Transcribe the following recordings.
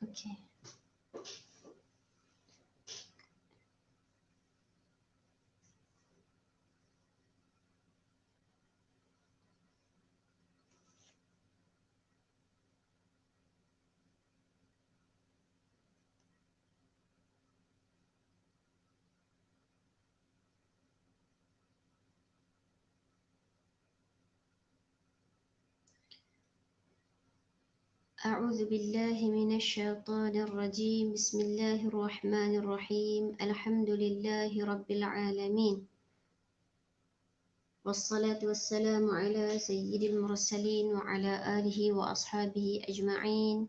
Okey. أعوذ بالله من الشيطان الرجيم. بسم الله الرحمن الرحيم. الحمد لله رب العالمين. والصلاة والسلام على سيد المرسلين وعلى آله وأصحابه أجمعين.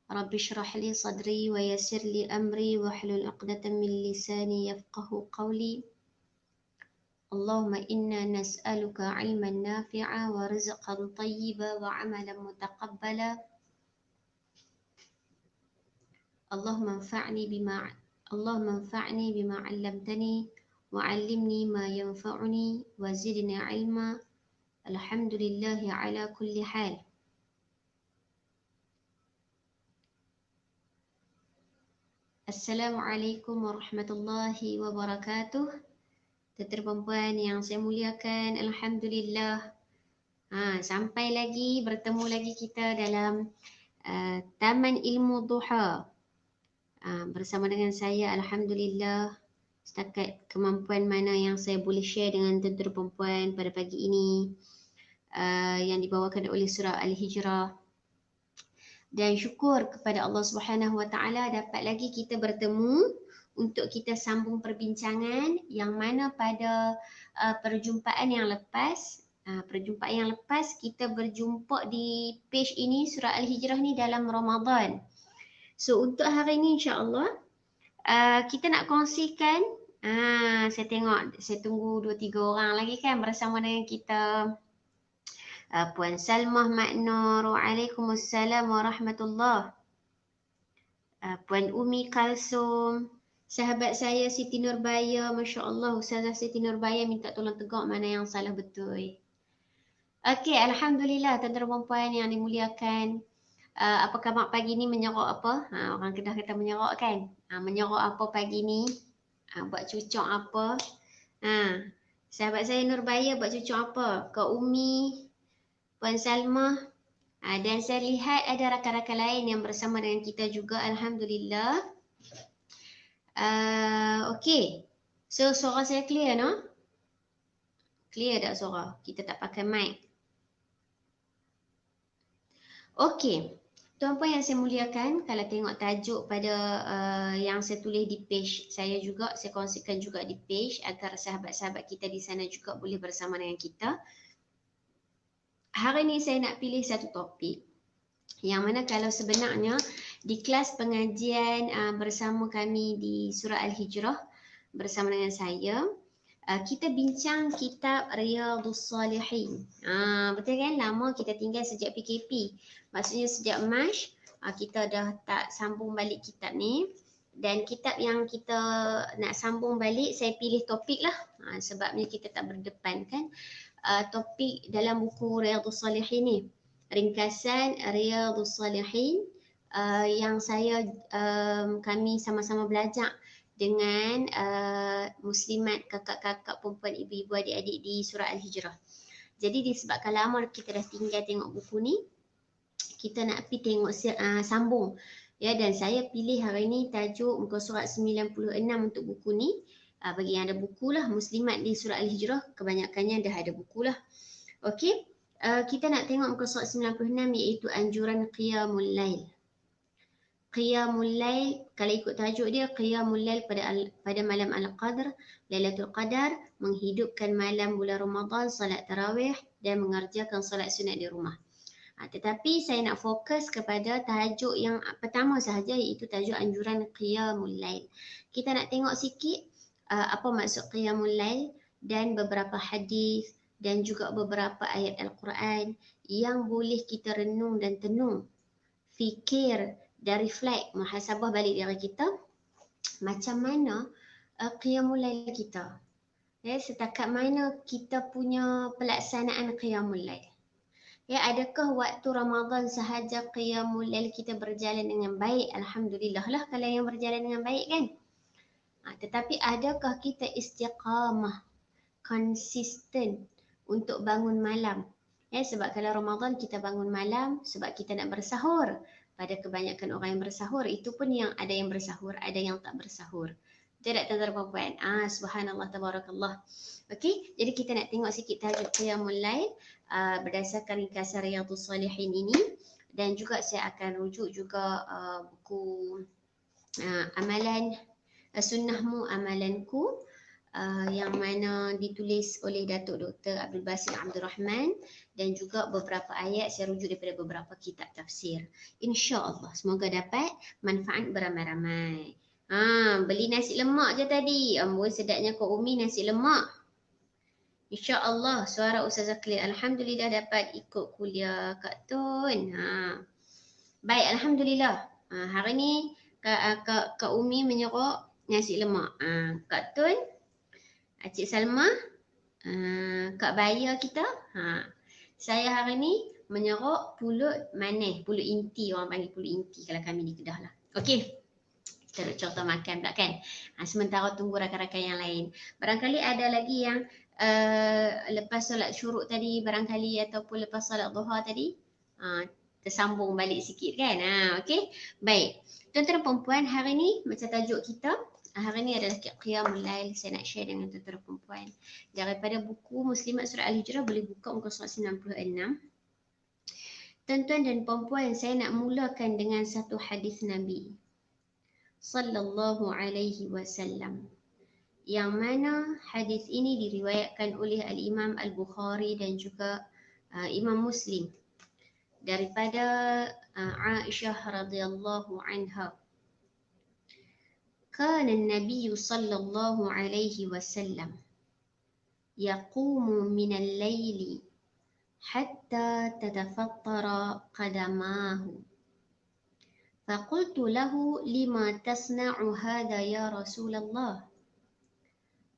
رب اشرح لي صدري ويسر لي أمري واحلل عقدة من لساني يفقه قولي. اللهم إنا نسألك علما نافعا ورزقا طيبا وعملا متقبلا. اللهم انفعني بما علمتني وعلمني ما ينفعني وزدني علما. الحمد لله على كل حال. Assalamualaikum warahmatullahi wabarakatuh. Tentera perempuan yang saya muliakan, Alhamdulillah. Sampai lagi, bertemu lagi kita dalam Taman Ilmu Duha. Bersama dengan saya, Alhamdulillah. Setakat kemampuan mana yang saya boleh share dengan tentera perempuan pada pagi ini, yang dibawakan oleh surah Al-Hijrah. Dan syukur kepada Allah Subhanahu Wa Taala dapat lagi kita bertemu untuk kita sambung perbincangan yang mana pada perjumpaan yang lepas kita berjumpa di page ini surah Al-Hijrah ni dalam Ramadan. So untuk hari ini insya-Allah kita nak kongsikan, saya tunggu 2-3 orang lagi kan bersama dengan kita. Puan Salmah Maknur, Waalaikumsalam warahmatullahi. Puan Umi Kalsum, sahabat saya Siti Nurbaya, Masya Allah Ustazah Siti Nurbaya minta tolong tegak mana yang salah betul. Okey, Alhamdulillah tentera perempuan yang dimuliakan. Apa khabar pagi ni, menyerok apa? Orang Kedah kata menyerok kan? Menyerok apa pagi ni? Buat cucuk apa? Sahabat saya Nurbaya buat cucuk apa? Kak Umi, Puan Salmah, dan saya lihat ada rakan-rakan lain yang bersama dengan kita juga, Alhamdulillah. Okey, so suara saya clear no? Clear tak suara? Kita tak pakai mic. Okey, tuan-puan yang saya muliakan, kalau tengok tajuk pada yang saya tulis di page saya juga, saya kongsikan juga di page agar sahabat-sahabat kita di sana juga boleh bersama dengan kita. Hari ini saya nak pilih satu topik yang mana kalau sebenarnya di kelas pengajian bersama kami di surah Al-Hijrah bersama dengan saya, kita bincang kitab Riyadhus Salihin. Betul kan? Lama kita tinggal sejak PKP. Maksudnya sejak Mac kita dah tak sambung balik kitab ni. Dan kitab yang kita nak sambung balik, saya pilih topik lah. Sebabnya kita tak berdepan kan. Topik dalam buku Riyadhus Salihin ni, ringkasan Riyadhus Salihin yang kami sama-sama belajar dengan muslimat, kakak-kakak perempuan, ibu-ibu, adik-adik di surah Al-Hijrah. Jadi disebabkan lama kita dah tinggal tengok buku ni, kita nak pergi tengok sambung ya. Dan saya pilih hari ni tajuk muka surat 96 untuk buku ni. Bagi yang ada buku lah, muslimat di surah Al-Hijrah kebanyakannya dah ada buku lah. Okey, kita nak tengok muka surat 96 iaitu anjuran Qiyamul Lail. Qiyamul Lail, kalau ikut tajuk dia, Qiyamul Lail pada malam Al-Qadr, Lailatul Qadar, menghidupkan malam bulan Ramadan, salat tarawih dan mengerjakan salat sunat di rumah. Tetapi saya nak fokus kepada tajuk yang pertama sahaja, iaitu tajuk anjuran Qiyamul Lail. Kita nak tengok sikit apa maksud Qiyamul Lail dan beberapa hadis dan juga beberapa ayat Al-Quran yang boleh kita renung dan tenung, fikir dan reflect, muhasabah balik diri kita, macam mana Qiyamul Lail kita. Setakat mana kita punya pelaksanaan Qiyamul Lail. Ya, adakah waktu Ramadan sahaja qiyamul lail kita berjalan dengan baik? Alhamdulillah lah kalau yang berjalan dengan baik kan. Tetapi adakah kita istiqamah, konsisten untuk bangun malam? Ya, sebab kalau Ramadan kita bangun malam sebab kita nak bersahur. Pada kebanyakan orang yang bersahur, itu pun yang ada yang bersahur, ada yang tak bersahur. Betul tak tuan-tuan dan puan? Subhanallah, tabarakallah. Okey, jadi kita nak tengok sikit tahajud qiyamul lail berdasarkan ringkasan Riyadhus Salihin ini, dan juga saya akan rujuk juga buku amalan sunnahmu amalanku yang mana ditulis oleh Datuk Dr. Abdul Basit Abdul Rahman, dan juga beberapa ayat saya rujuk daripada beberapa kitab tafsir. InsyaAllah semoga dapat manfaat beramai-ramai. Beli nasi lemak je tadi. Amboi sedapnya Kak Umi nasi lemak. InsyaAllah suara Ustazah clear. Alhamdulillah dapat ikut kuliah Kak Tun. Baik, Alhamdulillah. Hari ni Kak Umi menyerok nasi lemak. Kak Tun, Cik Salma, Kak Baya kita. Saya hari ni menyerok pulut manis, pulut inti, orang panggil pulut inti kalau kami di Kedah lah. Okey. Kita nak contoh makan pula kan. Sementara tunggu rakan-rakan yang lain. Barangkali ada lagi yang lepas solat syuruk tadi barangkali, ataupun lepas solat duha tadi. Tersambung balik sikit kan. Okey. Baik. Tuan-tuan dan puan, hari ni macam tajuk kita, hari ni adalah qiyamul lail. Saya nak share dengan tuan-tuan dan puan. Daripada buku Muslimat Surah Al-Hijrah, boleh buka muka surat 96. Tuan-tuan dan puan, saya nak mulakan dengan satu hadis Nabi sallallahu alaihi wasallam, yang mana hadis ini diriwayatkan oleh Al-Imam Al-Bukhari dan juga Imam Muslim daripada Aisyah radhiyallahu anha. Kana an-nabiy sallallahu alaihi wasallam yaqumu min al-laili hatta tatafattara qadamahu. فقلت له لما تصنع هذا يا رسول الله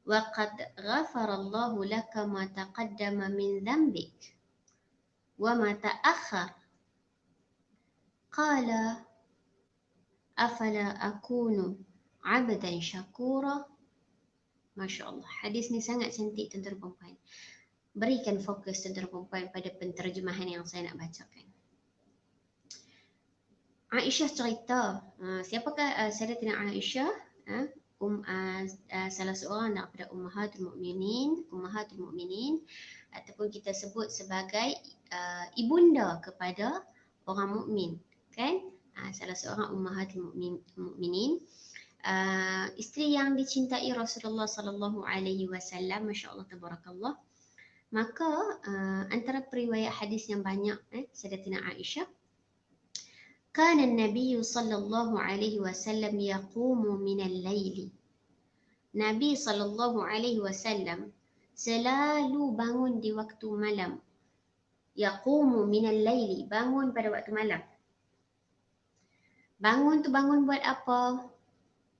وقد غفر الله لك ما تقدم من ذنبك وما تأخر قال أفلا أكون عبدا شكورا. Masya Allah, hadis ni sangat cantik tuan-tuan dan puan. Berikan fokus tuan-tuan dan puan pada penterjemahan yang saya nak bacakan. Aisyah cerita, siapakah Sayyidatina Aisyah? Salah seorang daripada Ummahatul Mukminin, ataupun kita sebut sebagai ibunda kepada orang mukmin, kan? Salah seorang Ummahatul Mukminin, isteri yang dicintai Rasulullah sallallahu alaihi wasallam, masya-Allah tabarakallah. Maka antara periwayat hadis yang banyak Sayyidatina Aisyah, Kana an-nabiy sallallahu alaihi wasallam yaqumu min al-laili. Nabi sallallahu alaihi wasallam selalu bangun di waktu malam. Yaqumu min al-laili, bangun pada waktu malam. Bangun tu bangun buat apa?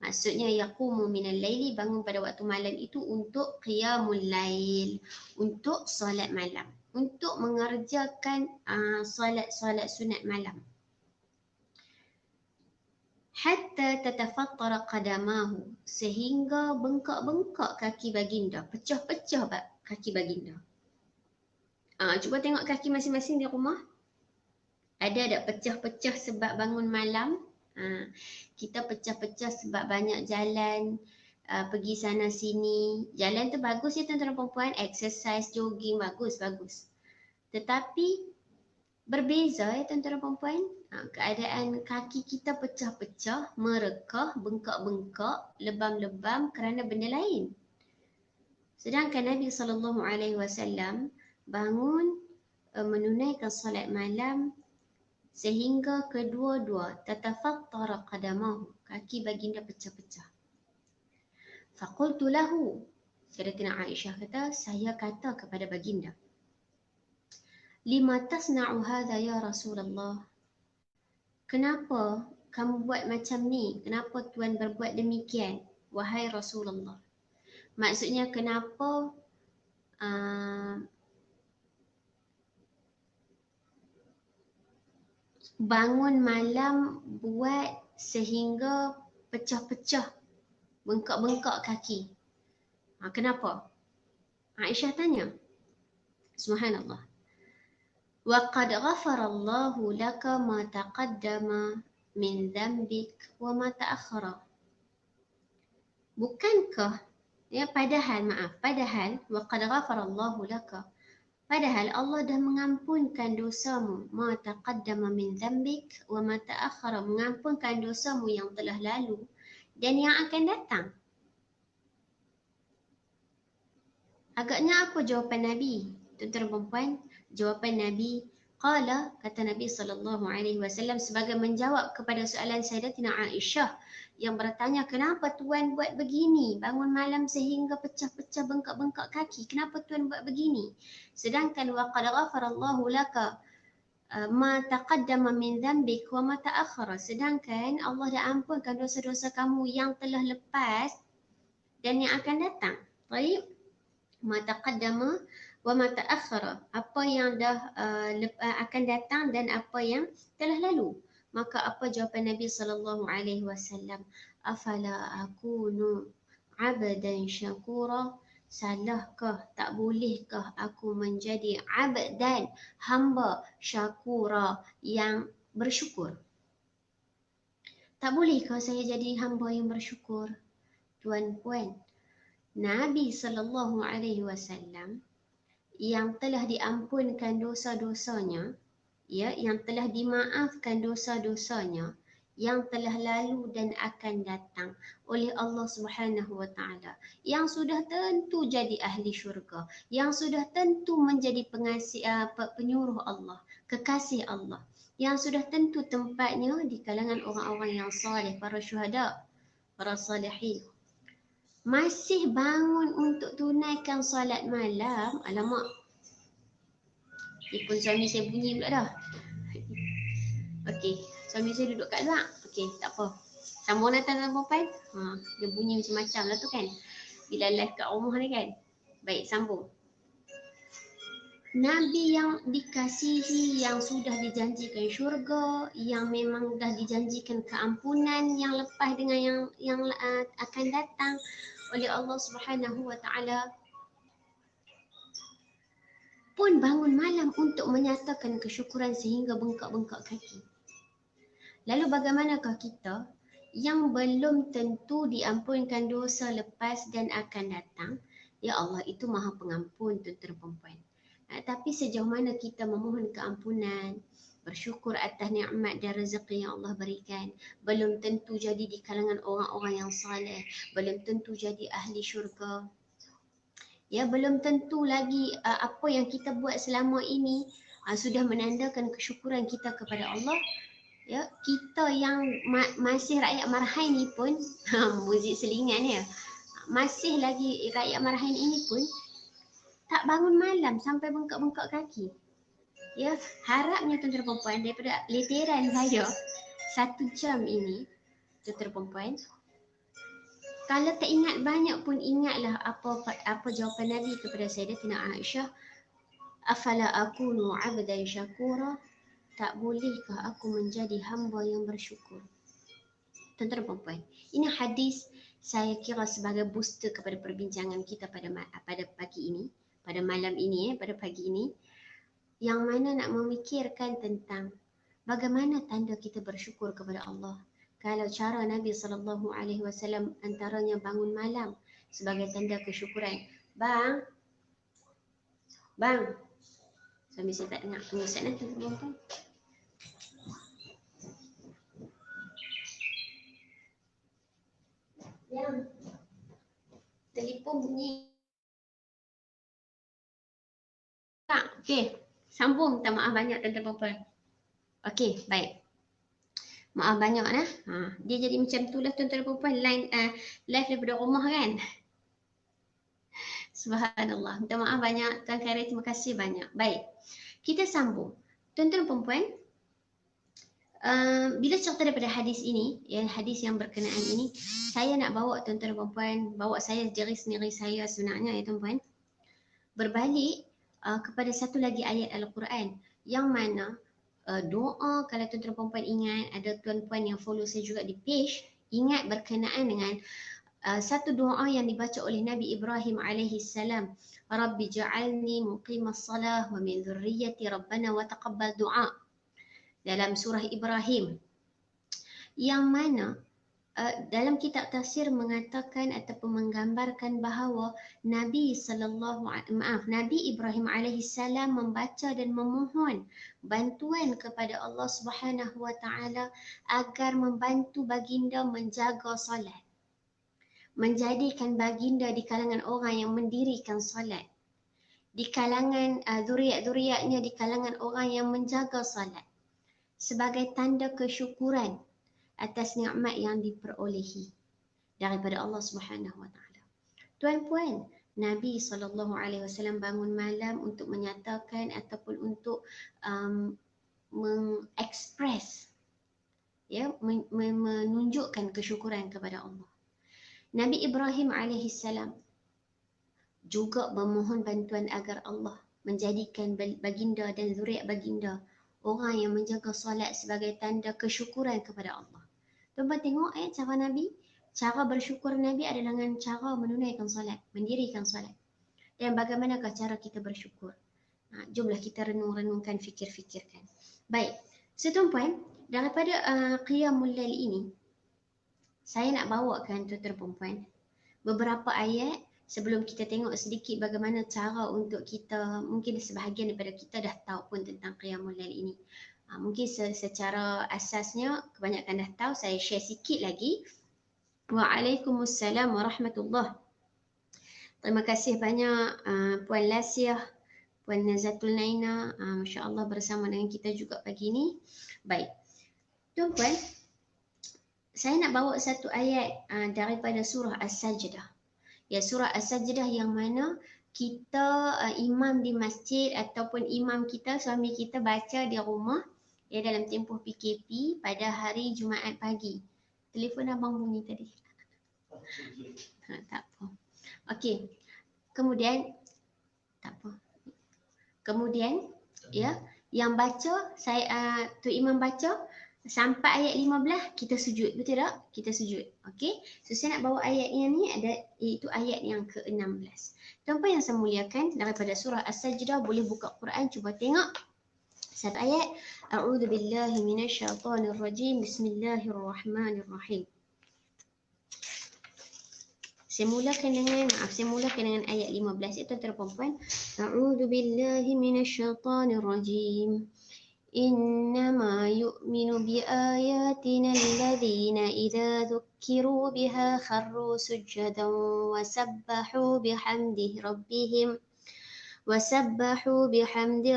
Maksudnya yaqumu min al-laili, bangun pada waktu malam itu untuk qiyamul lail, untuk solat malam, untuk mengerjakan solat sunat malam. Hatta tatafattara qadamahu, sehingga bengkak-bengkak kaki baginda, pecah-pecah kaki baginda. Cuba tengok kaki masing-masing di rumah. Ada tak pecah-pecah sebab bangun malam? Kita pecah-pecah sebab banyak jalan, pergi sana sini. Jalan tu bagus ya tuan-tuan dan puan, exercise, jogging, bagus. Tetapi berbeza ya tuan-tuan dan puan. Keadaan kaki kita pecah-pecah, merekah, bengkak-bengkak, lebam-lebam kerana benda lain. Sedangkan Nabi SAW bangun menunaikan solat malam sehingga kedua-dua tatafattara qadamahu, kaki baginda pecah-pecah. Faqultu lahu, Sayyidatina Aisyah kata, saya kata kepada baginda, lima tasna'u hadha ya Rasulullah, kenapa kamu buat macam ni? Kenapa Tuan berbuat demikian, wahai Rasulullah? Maksudnya kenapa bangun malam buat sehingga pecah-pecah, bengkak-bengkak kaki. Kenapa? Aisyah tanya. Subhanallah. Wa qad ghafarallahu laka ma taqaddama min dhanbik wa ma ta'akhkhara. Bukankah padahal wa qad ghafarallahu laka, padahal Allah dah mengampunkan dosamu, ma taqaddama min dhanbik wa ma ta'akhkhara, mengampunkan dosamu yang telah lalu dan yang akan datang. Agaknya apa jawapan Nabi? Tuan-tuan dan puan, jawapan Nabi, qala, kata Nabi SAW sebagai menjawab kepada soalan Sayyidatina Aisyah yang bertanya, kenapa Tuan buat begini? Bangun malam sehingga pecah-pecah, bengkak-bengkak kaki. Kenapa Tuan buat begini? Sedangkan wa qad ghafarallahu laka ma taqaddama min dhanbik wa ma ta'akhkhara. Sedangkan Allah dah ampunkan dosa-dosa kamu yang telah lepas dan yang akan datang. Baik. Ma taqaddama wa ma ta'akhkhara, apa yang dah akan datang dan apa yang telah lalu. Maka apa jawapan Nabi SAW? Afala akunu abdan syakura, salahkah, tak bolehkah aku menjadi abdan, hamba, syakura, yang bersyukur? Tak bolehkah saya jadi hamba yang bersyukur? Tuan puan, Nabi SAW yang telah diampunkan dosa-dosanya, yang telah dimaafkan dosa-dosanya yang telah lalu dan akan datang oleh Allah Subhanahu wa taala, yang sudah tentu jadi ahli syurga, yang sudah tentu menjadi penyuruh Allah, kekasih Allah, yang sudah tentu tempatnya di kalangan orang-orang yang saleh, para syuhada, para salihin, masih bangun untuk tunaikan solat malam. Alamak, telefon suami saya bunyi pula dah. Okey, suami saya duduk kat luar. Okey, tak apa. Sambung datang dalam perempuan. Dia bunyi macam-macam lah tu kan, bila live kat rumah ni kan. Baik, sambung. Nabi yang dikasihi, yang sudah dijanjikan syurga, yang memang dah dijanjikan keampunan yang lepas dengan yang akan datang oleh Allah Subhanahu wa taala, pun bangun malam untuk menyatakan kesyukuran sehingga bengkak-bengkak kaki. Lalu bagaimanakah kita yang belum tentu diampunkan dosa lepas dan akan datang? Ya Allah itu Maha Pengampun, tuan-tuan dan puan. Tapi sejauh mana kita memohon keampunan, bersyukur atas nikmat dan rezeki yang Allah berikan, belum tentu jadi di kalangan orang-orang yang saleh, belum tentu jadi ahli syurga. Ya, belum tentu lagi apa yang kita buat selama ini sudah menandakan kesyukuran kita kepada Allah. Ya, kita yang masih rakyat Marhain ni pun muzik selingan ya, masih lagi rakyat Marhain ini pun tak bangun malam sampai bengkak-bengkak kaki. Ya, harapnya tuan-tuan dan puan, daripada leteran saya 1 jam ini, tuan-tuan dan puan, kalau tak ingat banyak pun ingatlah apa jawapan Nabi kepada Sayyidatina Aisyah, afala akunu abdan syakura, tak bolehkah aku menjadi hamba yang bersyukur? Tuan-tuan dan puan, ini hadis saya kira sebagai booster kepada perbincangan kita pada pagi ini, pada malam ini, pada pagi ini, yang mana nak memikirkan tentang bagaimana tanda kita bersyukur kepada Allah. Kalau cara Nabi SAW antaranya bangun malam sebagai tanda kesyukuran. Bang, suami saya tak dengar. Tunggu sekejap nanti. Yang telefon bunyi. Okey, sambung. Minta maaf banyak tuan-tuan. Okey, baik. Maaf banyak lah. Dia jadi macam tu lah tuan-tuan dan puan, live daripada rumah kan. Subhanallah. Minta maaf banyak Tuan Khairi, terima kasih banyak. Baik, kita sambung. Tuan-tuan dan puan, bila cerita daripada hadis ini, ya, hadis yang berkenaan ini, saya nak bawa tuan-tuan dan puan, bawa saya diri sendiri saya sebenarnya ya tuan-puan, berbalik kepada satu lagi ayat Al-Quran yang mana doa. Kalau tuan-tuan perempuan ingat, ada tuan-puan yang follow saya juga di page, ingat berkenaan dengan satu doa yang dibaca oleh Nabi Ibrahim alaihi salam, Rabbi ja'alni muqimas salah wa min dhurriyyati rabbana wa taqabbal du'a, dalam surah Ibrahim, yang mana dalam kitab tafsir mengatakan ataupun menggambarkan bahawa Nabi Ibrahim alaihi salam membaca dan memohon bantuan kepada Allah Subhanahu wa taala agar membantu baginda menjaga solat, menjadikan baginda di kalangan orang yang mendirikan solat, di kalangan zuriat-zuriatnya di kalangan orang yang menjaga solat, sebagai tanda kesyukuran atas nikmat yang diperolehi daripada Allah Subhanahu wa taala. Tuan-puan, Nabi SAW bangun malam untuk menyatakan ataupun untuk mengekspres, menunjukkan kesyukuran kepada Allah. Nabi Ibrahim alaihissalam juga memohon bantuan agar Allah menjadikan baginda dan zuriat baginda orang yang menjaga solat sebagai tanda kesyukuran kepada Allah. Tuan-tuan tengok cara Nabi, cara bersyukur Nabi adalah dengan cara menunaikan solat, mendirikan solat. Dan bagaimanakah cara kita bersyukur? Jomlah kita renung-renungkan, fikir-fikirkan. Baik, so tuan-puan, daripada Qiyamul Lail ini, saya nak bawakan tuan-tuan perempuan beberapa ayat sebelum kita tengok sedikit bagaimana cara untuk kita, mungkin sebahagian daripada kita dah tahu pun tentang Qiyamul Lail ini. Mungkin secara asasnya kebanyakan dah tahu, saya share sikit lagi. Waalaikumsalam warahmatullahi. Terima kasih banyak Puan Lasiah, Puan Nazatul Naina, Masya Allah bersama dengan kita juga pagi ni. Baik, tuan-puan, saya nak bawa satu ayat daripada surah As-Sajdah. Ya, surah As-Sajdah yang mana kita imam di masjid ataupun imam kita, suami kita baca di rumah ya dalam tempoh PKP pada hari Jumaat pagi. Telefon abang bunyi tadi. Tak apa. Okey. Kemudian tak apa. Kemudian ya, yang baca saya tu imam baca sampai ayat 15 kita sujud, betul tak? Kita sujud. Okey. So saya nak bawa ayat yang ni, ada iaitu ayat yang ke-16. Tuan-puan yang saya muliakan, daripada surah As-Sajdah, boleh buka Quran, cuba tengok satu ayat. A'udzu billahi minasyaitonir rajim. Bismillahirrahmanirrahim. Saya mulakan dengan ayat 15 itu tuan-puan. A'udzu billahi minasyaitonir rajim. إنما يؤمن بآياتنا الذين إذا ذكروا بها خروا سجدا وسبحوا بحمد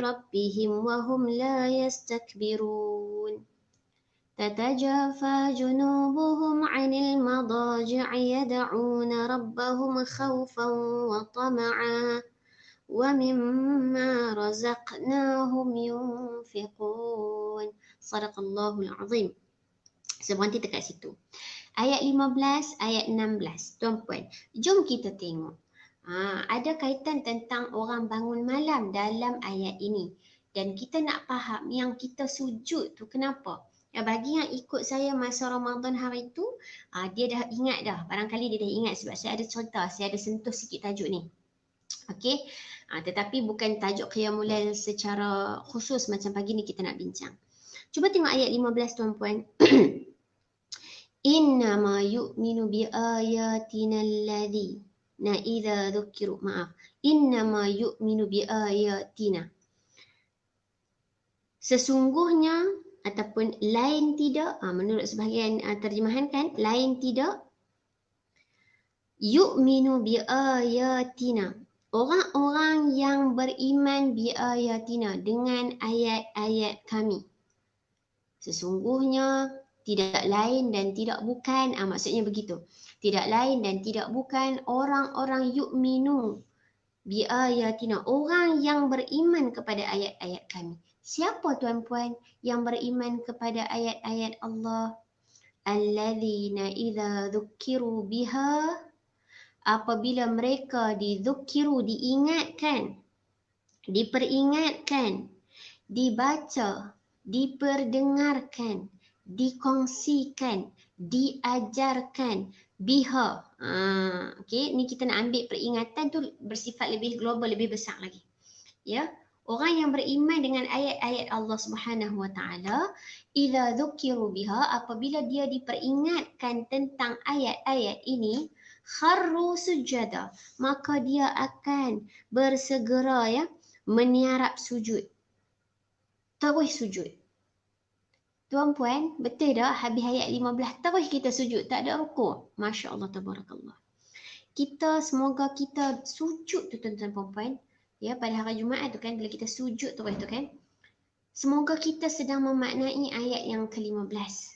ربهم وهم لا يستكبرون تتجافى جنوبهم عن المضاجع يدعون ربهم خوفا وطمعا ومما رزقناهم ينفقون. Sadaqallahul Azim. Saya berhenti dekat situ. Ayat 15, ayat 16. Tuan-puan, jom kita tengok. Ada kaitan tentang orang bangun malam dalam ayat ini. Dan kita nak faham yang kita sujud tu kenapa? Bagi yang ikut saya masa Ramadan hari tu, dia dah ingat dah. Barangkali dia dah ingat sebab saya ada cerita, saya ada sentuh sikit tajuk ni. Okey. Tetapi bukan tajuk Qiyamul Lail secara khusus macam pagi ni kita nak bincang. Cuba tengok ayat 15 tuan-puan. Innama yu'minu bi ayatina alladhina idza dzukiru. Innama yu'minu bi ayatina. Sesungguhnya ataupun lain tidak, menurut sebahagian terjemahan kan, lain tidak, yu'minu bi ayatina. Orang-orang yang beriman bi ayatina, dengan ayat-ayat kami. Sesungguhnya tidak lain dan tidak bukan, maksudnya begitu. Tidak lain dan tidak bukan orang-orang yu'minu bi ayatina, orang yang beriman kepada ayat-ayat kami. Siapa tuan-puan yang beriman kepada ayat-ayat Allah? Alladzina idza dzukiru biha, apabila mereka didzukiru, diingatkan, diperingatkan, dibaca diperdengarkan, dikongsikan, diajarkan, biha. Okey, ni kita nak ambil peringatan tu bersifat lebih global, lebih besar lagi. Ya, orang yang beriman dengan ayat-ayat Allah Subhanahu Wa Taala, idza dzukiru biha, apabila dia diperingatkan tentang ayat-ayat ini, kharru sujada, maka dia akan bersegera ya meniarap sujud. Terus sujud. Tuan-puan, betul tak habis ayat 15 terus kita sujud, tak ada rukuk? Masya-Allah tabarakallah. Semoga kita sujud tu tuan-tuan puan-puan. Ya, pada hari Jumaat tu kan bila kita sujud terus tu kan. Semoga kita sedang memaknai ayat yang ke-15.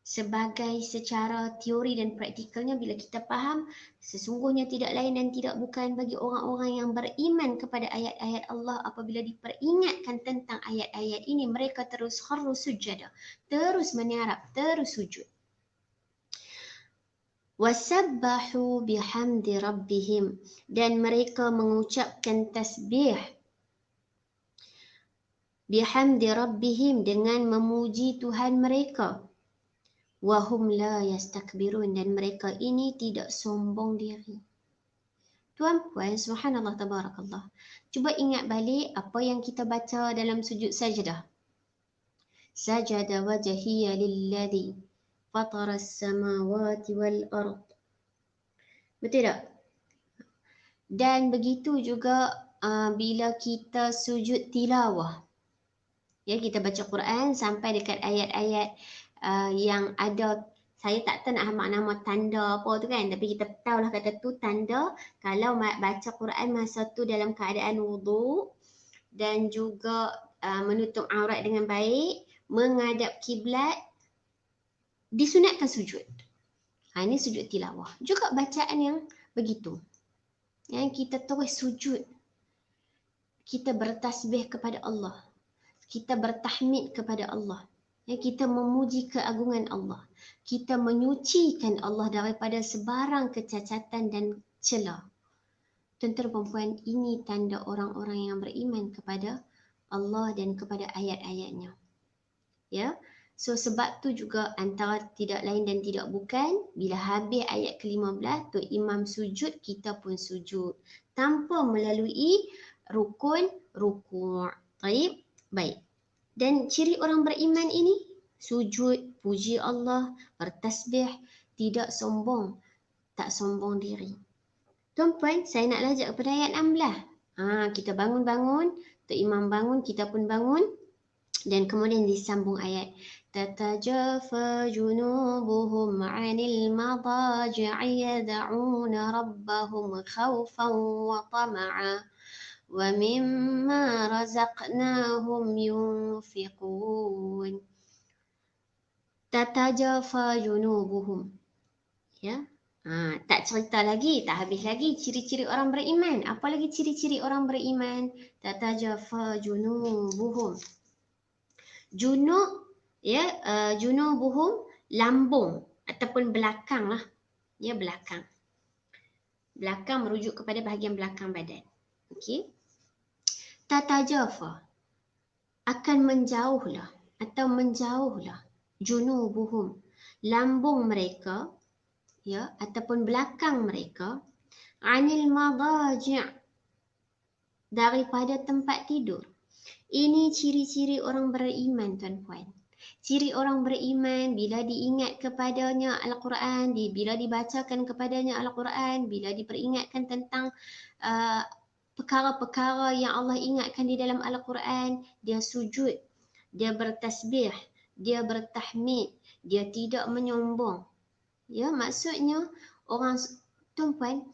Sebagai secara teori dan praktikalnya bila kita faham, sesungguhnya tidak lain dan tidak bukan bagi orang-orang yang beriman kepada ayat-ayat Allah, apabila diperingatkan tentang ayat-ayat ini, mereka terus kharru sujada, terus meniarap, terus sujud. Wasabbahu bihamdi rabbihim, dan mereka mengucapkan tasbih bihamdi rabbihim, dengan memuji Tuhan mereka. Wahum la yastakbirun, dan mereka ini tidak sombong diri. Tuan-puan, subhanallah tabarakallah. Cuba ingat balik apa yang kita baca dalam sujud sajdah. Sajada wajhiya lilladhi fatara as-samawati wal ard. Betul tak? Dan begitu juga bila kita sujud tilawah. Ya, kita baca Quran sampai dekat ayat-ayat yang ada, saya tak tahu nak nama tanda apa tu kan, tapi kita tahulah kata tu tanda kalau baca Quran masa tu dalam keadaan wudu dan juga menutup aurat dengan baik, menghadap kiblat, disunatkan sujud. Ini sujud tilawah. Juga bacaan yang begitu. Yang kita terus sujud. Kita bertasbih kepada Allah. Kita bertahmid kepada Allah. Kita memuji keagungan Allah. Kita menyucikan Allah daripada sebarang kecacatan dan celah. Tuan-tuan perempuan, ini tanda orang-orang yang beriman kepada Allah dan kepada ayat-ayatnya. Ya. So sebab tu juga antara tidak lain dan tidak bukan, bila habis ayat ke-15 tu imam sujud, kita pun sujud tanpa melalui rukun rukuk. Baik. Dan ciri orang beriman ini, sujud, puji Allah, bertasbih, tidak sombong, tak sombong diri. Tuan-puan, saya nak lajak kepada ayat 16. Kita bangun-bangun, Tok Imam bangun, kita pun bangun. Dan kemudian disambung ayat. Tatajafa junubuhum 'anil madaji'i yad'una rabbahum khawfan wa tama'a. وَمِمَّا رَزَقْنَاهُمْ يُنْفِقُونَ. تَتَجَافَى جُنُوبُهُم. Ya. Tak cerita lagi, tak habis lagi ciri-ciri orang beriman. Apa lagi ciri-ciri orang beriman? تَتَجَافَى جُنُوبُهُم. Junub, ya, junubuhum, lambung ataupun belakang lah. Ya, belakang. Belakang merujuk kepada bahagian belakang badan. Okey. Tatajafa, akan menjauhlah atau menjauhlah, junubuhum, lambung mereka, ya, ataupun belakang mereka, anil madaji', daripada tempat tidur. Ini ciri-ciri orang beriman, tuan-puan. Ciri orang beriman bila diingat kepadanya Al-Quran, bila dibacakan kepadanya Al-Quran, bila diperingatkan tentang perkara-perkara yang Allah ingatkan di dalam Al-Quran, dia sujud, dia bertasbih, dia bertahmid, dia tidak menyombong. Ya, maksudnya orang, tuan-puan,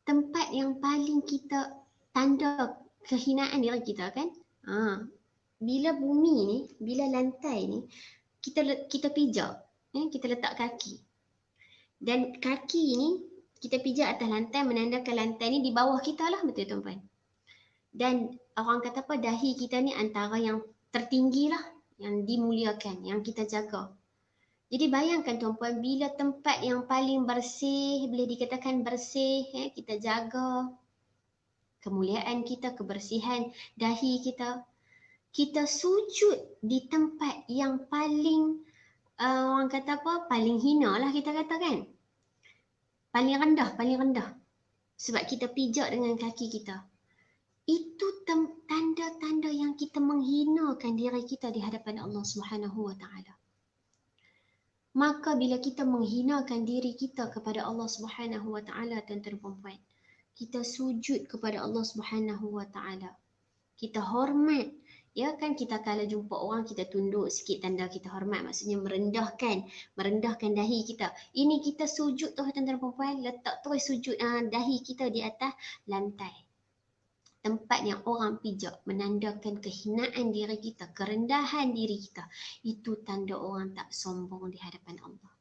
tempat yang paling kita tanda kehinaan diri kita kan, bila bumi ni, bila lantai ni, kita pijak, kita letak kaki. Dan kaki ni kita pijak atas lantai, menandakan lantai ni di bawah kita lah, betul tuan-puan. Dan orang kata apa, dahi kita ni antara yang tertinggi lah, yang dimuliakan, yang kita jaga. Jadi bayangkan tuan-puan, bila tempat yang paling bersih, boleh dikatakan bersih, kita jaga kemuliaan kita, kebersihan dahi kita. kita sujud di tempat yang paling orang kata apa, paling hina lah kita kata kan, paling rendah, sebab kita pijak dengan kaki kita. Itu tanda-tanda yang kita menghinakan diri kita di hadapan Allah Subhanahu wa taala. Maka bila kita menghinakan diri kita kepada Allah Subhanahu wa taala, tuan-tuan dan puan-puan, kita sujud kepada Allah Subhanahu wa taala. Kita hormat. Ya kan, kita kalau jumpa orang kita tunduk sikit, tanda kita hormat, maksudnya merendahkan dahi kita. Ini kita sujud tu tuan-tuan dan puan-puan, letak terus sujud dahi kita di atas lantai. Tempat yang orang pijak, menandakan kehinaan diri kita, kerendahan diri kita. Itu tanda orang tak sombong di hadapan Allah.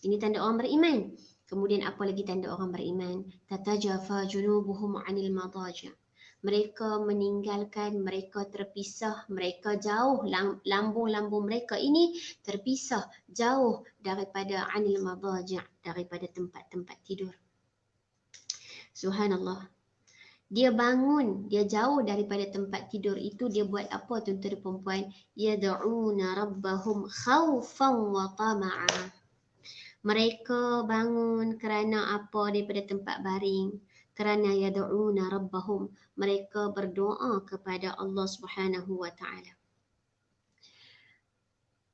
Ini tanda orang beriman. Kemudian apa lagi tanda orang beriman? Tatajafa junubuhum 'anil madaji'. Mereka meninggalkan, mereka terpisah, mereka jauh, lambung-lambung mereka ini terpisah, jauh daripada 'anil madaji', daripada tempat-tempat tidur. Subhanallah. Dia bangun, dia jauh daripada tempat tidur itu, dia buat apa tuan-tuan dan puan-puan? Yad'una rabbahum khaufan wa tama'a. Mereka bangun kerana apa? Daripada tempat baring. Kerana yad'una rabbahum, mereka berdoa kepada Allah Subhanahu wa taala.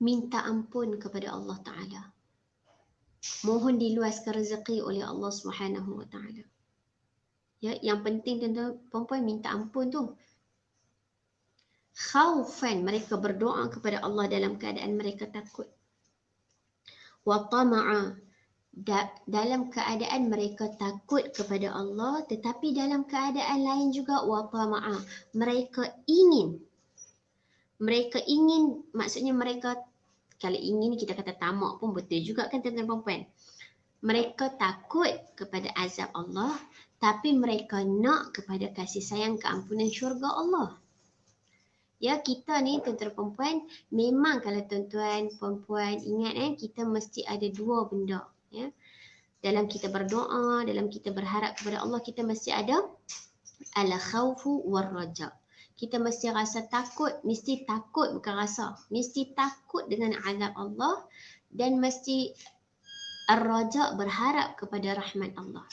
Minta ampun kepada Allah taala. Mohon diluaskan rezeki oleh Allah Subhanahu wa taala. Ya, yang penting tuan-tuan puan-puan minta ampun tu. Khaufan, mereka berdoa kepada Allah dalam keadaan mereka takut. Wa tama'a, dalam keadaan mereka takut kepada Allah, tetapi dalam keadaan lain juga wa tama'a, mereka ingin, maksudnya mereka, kalau ingin kita kata tamak pun betul juga kan tuan-tuan puan-puan. Mereka takut kepada azab Allah, tapi mereka nak kepada kasih sayang keampunan syurga Allah. Ya, kita ni tuan-tuan perempuan, memang kalau tuan-tuan perempuan ingat kita mesti ada dua benda. Ya. Dalam kita berdoa, dalam kita berharap kepada Allah, kita mesti ada al-khawfu war-raja. Kita mesti rasa takut, mesti takut bukan rasa, mesti takut dengan azab Allah, dan mesti ar-raja, berharap kepada rahmat Allah.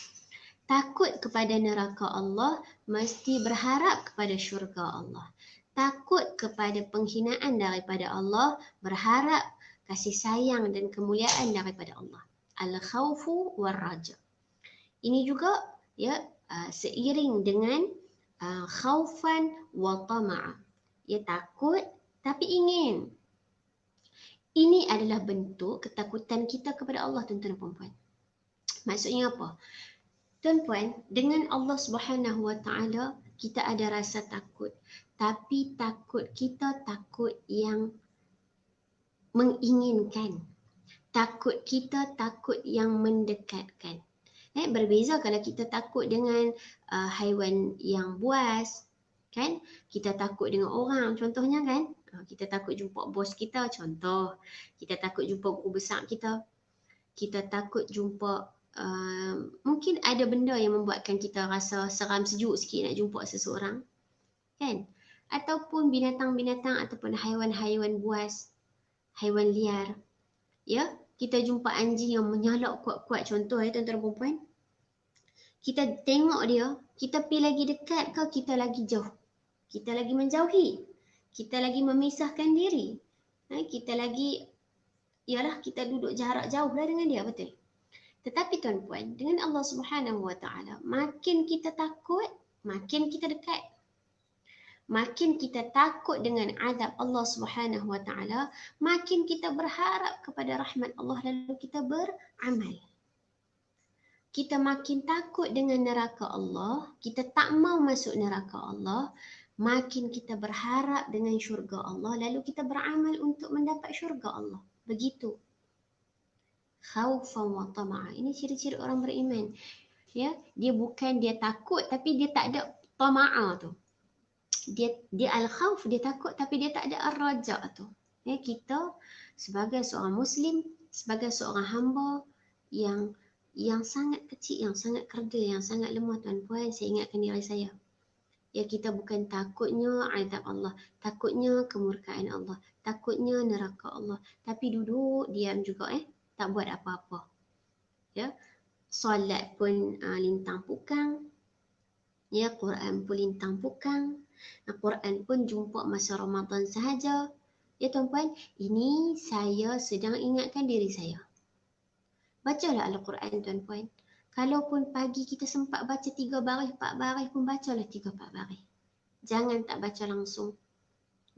Takut kepada neraka Allah, mesti berharap kepada syurga Allah. Takut kepada penghinaan daripada Allah, berharap kasih sayang dan kemuliaan daripada Allah. Al-khawfu war-raja. Ini juga ya seiring dengan khaufan wa tama'a. Ya, takut tapi ingin. Ini adalah bentuk ketakutan kita kepada Allah, tuan-tuan dan puan-puan. Maksudnya apa? Tuan-puan, dengan Allah Subhanahu wa taala kita ada rasa takut. Tapi takut kita takut yang menginginkan. Takut kita takut yang mendekatkan. Berbeza kalau kita takut dengan haiwan yang buas, kan? Kita takut dengan orang, contohnya kan? Kita takut jumpa bos kita, contoh. Kita takut jumpa guru besar kita. Kita takut jumpa, mungkin ada benda yang membuatkan kita rasa seram sejuk sikit nak jumpa seseorang, kan? Ataupun binatang-binatang ataupun haiwan-haiwan buas, haiwan liar. Ya, kita jumpa anjing yang menyalak kuat-kuat, contoh tuan-tuan perempuan. Kita tengok dia, kita pergi lagi dekat ke kita lagi jauh? Kita lagi menjauhi. Kita lagi memisahkan diri. Kita lagi, ialah kita duduk jarak jauh lah dengan dia, betul? Tetapi tuan-puan, dengan Allah Subhanahu wa taala, makin kita takut, makin kita dekat. Makin kita takut dengan azab Allah Subhanahu wa taala, makin kita berharap kepada rahmat Allah, lalu kita beramal. Kita makin takut dengan neraka Allah, kita tak mau masuk neraka Allah, makin kita berharap dengan syurga Allah, lalu kita beramal untuk mendapat syurga Allah. Begitu. Khaufan wa tama'a. Ini ciri-ciri orang beriman. Ya, dia bukan dia takut tapi dia tak ada tama'a tu. Dia al-khauf, dia takut tapi dia tak ada ar-raja tu. Ya, kita sebagai seorang muslim, sebagai seorang hamba yang sangat kecil, yang sangat kerda, yang sangat lemah, tuan-puan, saya ingatkan diri saya. Ya, kita bukan takutnya azab Allah, takutnya kemurkaan Allah, takutnya neraka Allah, tapi duduk diam juga tak buat apa-apa. Ya, solat pun lintang pukang, ya, Quran pun lintang pukang. Quran pun jumpa masa Ramadan sahaja. Ya tuan-puan, ini saya sedang ingatkan diri saya. Bacalah Al-Quran tuan-puan. Kalaupun pagi kita sempat baca 3 baris, 4 baris pun bacalah 3, 4 baris. Jangan tak baca langsung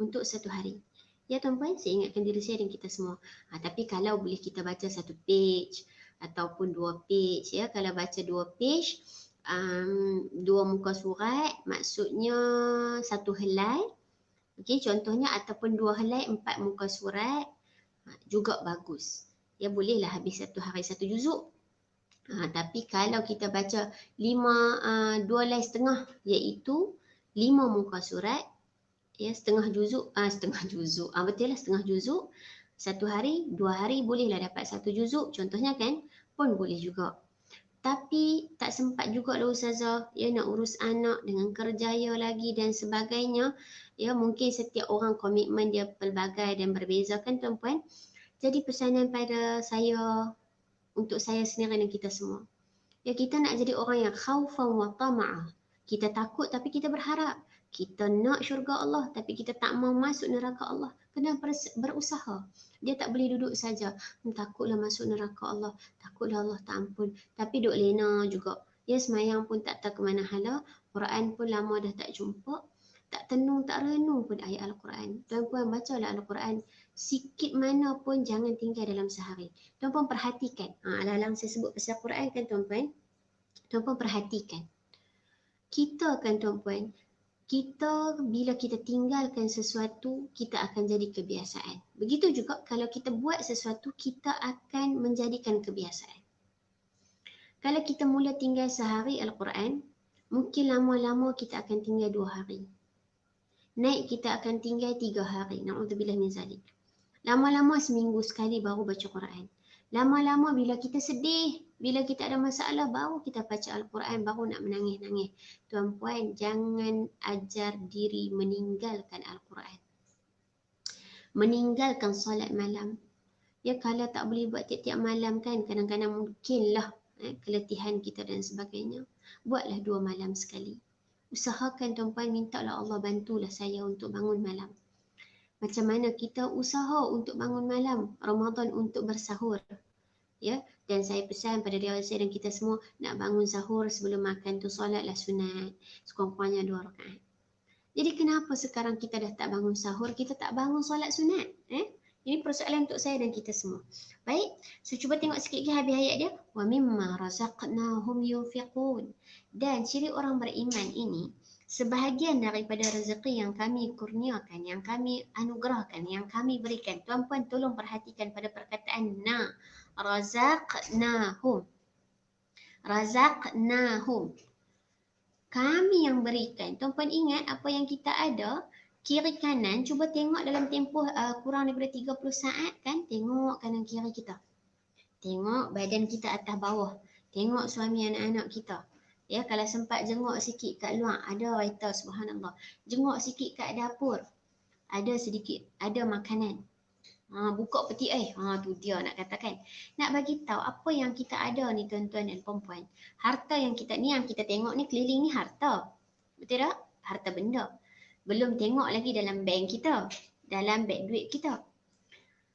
untuk satu hari. Ya tuan-puan, saya ingatkan diri saya dan kita semua. Tapi kalau boleh kita baca 1 page ataupun 2 page, ya. Kalau baca 2 page, 2 muka surat, maksudnya 1 helai. Okey, contohnya, ataupun 2 helai 4 muka surat, juga bagus. Ya, bolehlah habis satu hari 1 juzuk. Tapi kalau kita baca 2 helai setengah, iaitu 5 muka surat, ya, setengah juzuk, betul lah, setengah juzuk. 1 hari, 2 hari bolehlah dapat 1 juzuk, contohnya kan, pun boleh juga. Tapi tak sempat juga lah Ustazah, ya, nak urus anak dengan kerjaya lagi dan sebagainya. Ya, mungkin setiap orang komitmen dia pelbagai dan berbeza kan tuan-puan. Jadi pesanan pada saya, untuk saya sendiri dan kita semua, ya, kita nak jadi orang yang khaufan wa tama'ah. Kita takut tapi kita berharap. Kita nak syurga Allah tapi kita tak mau masuk neraka Allah. Kena berusaha. Dia tak boleh duduk saja. Takutlah masuk neraka Allah. Takutlah Allah tak ampun. Tapi duk lena juga. Ya, semayang pun tak tahu ke mana hala. Quran pun lama dah tak jumpa. Tak tenung, tak renung pun ayat Al-Quran. Tuan-puan, bacalah Al-Quran. Sikit mana pun jangan tinggal dalam sehari. Tuan-puan perhatikan. Alang-alang saya sebut pasal Quran kan tuan-puan. Tuan-puan perhatikan. Kita kan tuan-puan, kita bila kita tinggalkan sesuatu, kita akan jadi kebiasaan. Begitu juga kalau kita buat sesuatu, kita akan menjadikan kebiasaan. Kalau kita mula tinggal sehari Al-Quran, mungkin lama-lama kita akan tinggal 2 hari. Naik kita akan tinggal 3 hari. Na'udzubillah min zalik. Lama-lama seminggu sekali baru baca Quran. Lama-lama bila kita sedih, bila kita ada masalah, baru kita baca Al-Quran, baru nak menangis-nangis. Tuan-puan, jangan ajar diri meninggalkan Al-Quran. Meninggalkan solat malam. Ya, kalau tak boleh buat tiap-tiap malam kan, kadang-kadang mungkinlah keletihan kita dan sebagainya. Buatlah 2 malam sekali. Usahakan tuan-puan, mintalah Allah bantulah saya untuk bangun malam. Macam mana kita usaha untuk bangun malam Ramadan untuk bersahur. Ya, dan saya pesan pada diri saya dan kita semua, nak bangun sahur sebelum makan tu solatlah sunat, sekurang-kurangnya 2 rakaat. Jadi kenapa sekarang kita dah tak bangun sahur, kita tak bangun solat sunat? Ini persoalan untuk saya dan kita semua. Baik, so cuba tengok sikit lagi habis ayat dia. Wa mimma razaqnahum yunfiqun. Dan ciri orang beriman ini, sebahagian daripada rezeki yang kami kurniakan, yang kami anugerahkan, yang kami berikan. Tuan-puan tolong perhatikan pada perkataan na. Razaqnahum. Razaqnahum. Kami yang berikan. Tuan-puan ingat apa yang kita ada, kiri kanan, cuba tengok dalam tempoh kurang daripada 30 saat kan, tengok kanan kiri kita. Tengok badan kita atas bawah. Tengok suami anak-anak kita. Ya, kalau sempat jenguk sikit kat luar, ada waiter, subhanallah. Jenguk sikit kat dapur, ada sedikit, ada makanan. Buka peti tu dia nak katakan. Nak bagi tahu apa yang kita ada ni tuan-tuan dan puan-puan. Harta yang kita ni, yang kita tengok ni, keliling ni harta. Betul tak? Harta benda. Belum tengok lagi dalam bank kita, dalam beg duit kita.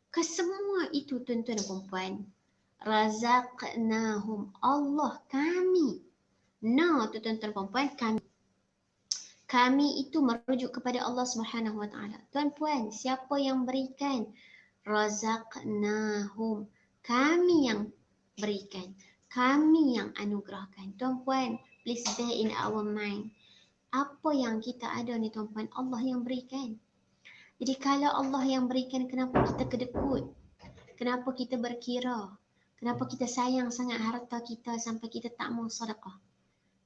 Kesemua itu tuan-tuan dan puan-puan, razaqnahum, Allah kami. Tu tuan-tuan dan puan-puan, kami. Kami itu merujuk kepada Allah Subhanahu Wa Taala. Tuan-puan, siapa yang berikan? Razaqnahum. Kami yang berikan. Kami yang anugerahkan. Tuan-puan, please bear in our mind. Apa yang kita ada ni tuan-puan, Allah yang berikan. Jadi kalau Allah yang berikan, kenapa kita kedekut? Kenapa kita berkira? Kenapa kita sayang sangat harta kita sampai kita tak mau sedekah?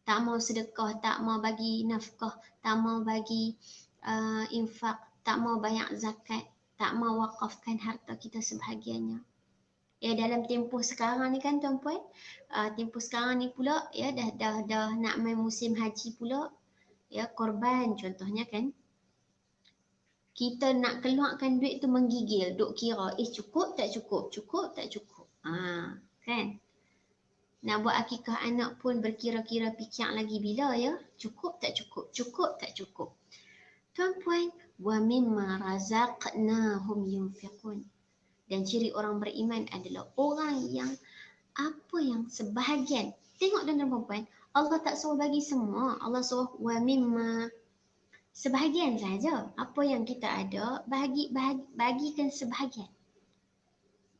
Tak mau sedekah, tak mau bagi nafkah, tak mau bagi infak, tak mau bayar zakat, tak mau wakafkan harta kita sebahagiannya. Ya, dalam tempoh sekarang ni kan tuan-puan, tempoh sekarang ni pula, ya, dah nak main musim haji pula. ya, korban contohnya kan. Kita nak keluarkan duit tu menggigil, duk kira, cukup tak cukup, cukup tak cukup. Kan? Nak buat akikah anak pun berkira-kira fikir lagi bila ya, cukup tak cukup, cukup tak cukup. Tuan-puan, wa mimma razaqnahum yunfiqun. Dan ciri orang beriman adalah orang yang apa yang sebahagian. Tengok tuan-tuan perempuan, Allah tak suruh bagi semua. Allah suruh wa mimma, sebahagian saja. Apa yang kita ada, bagikan sebahagian.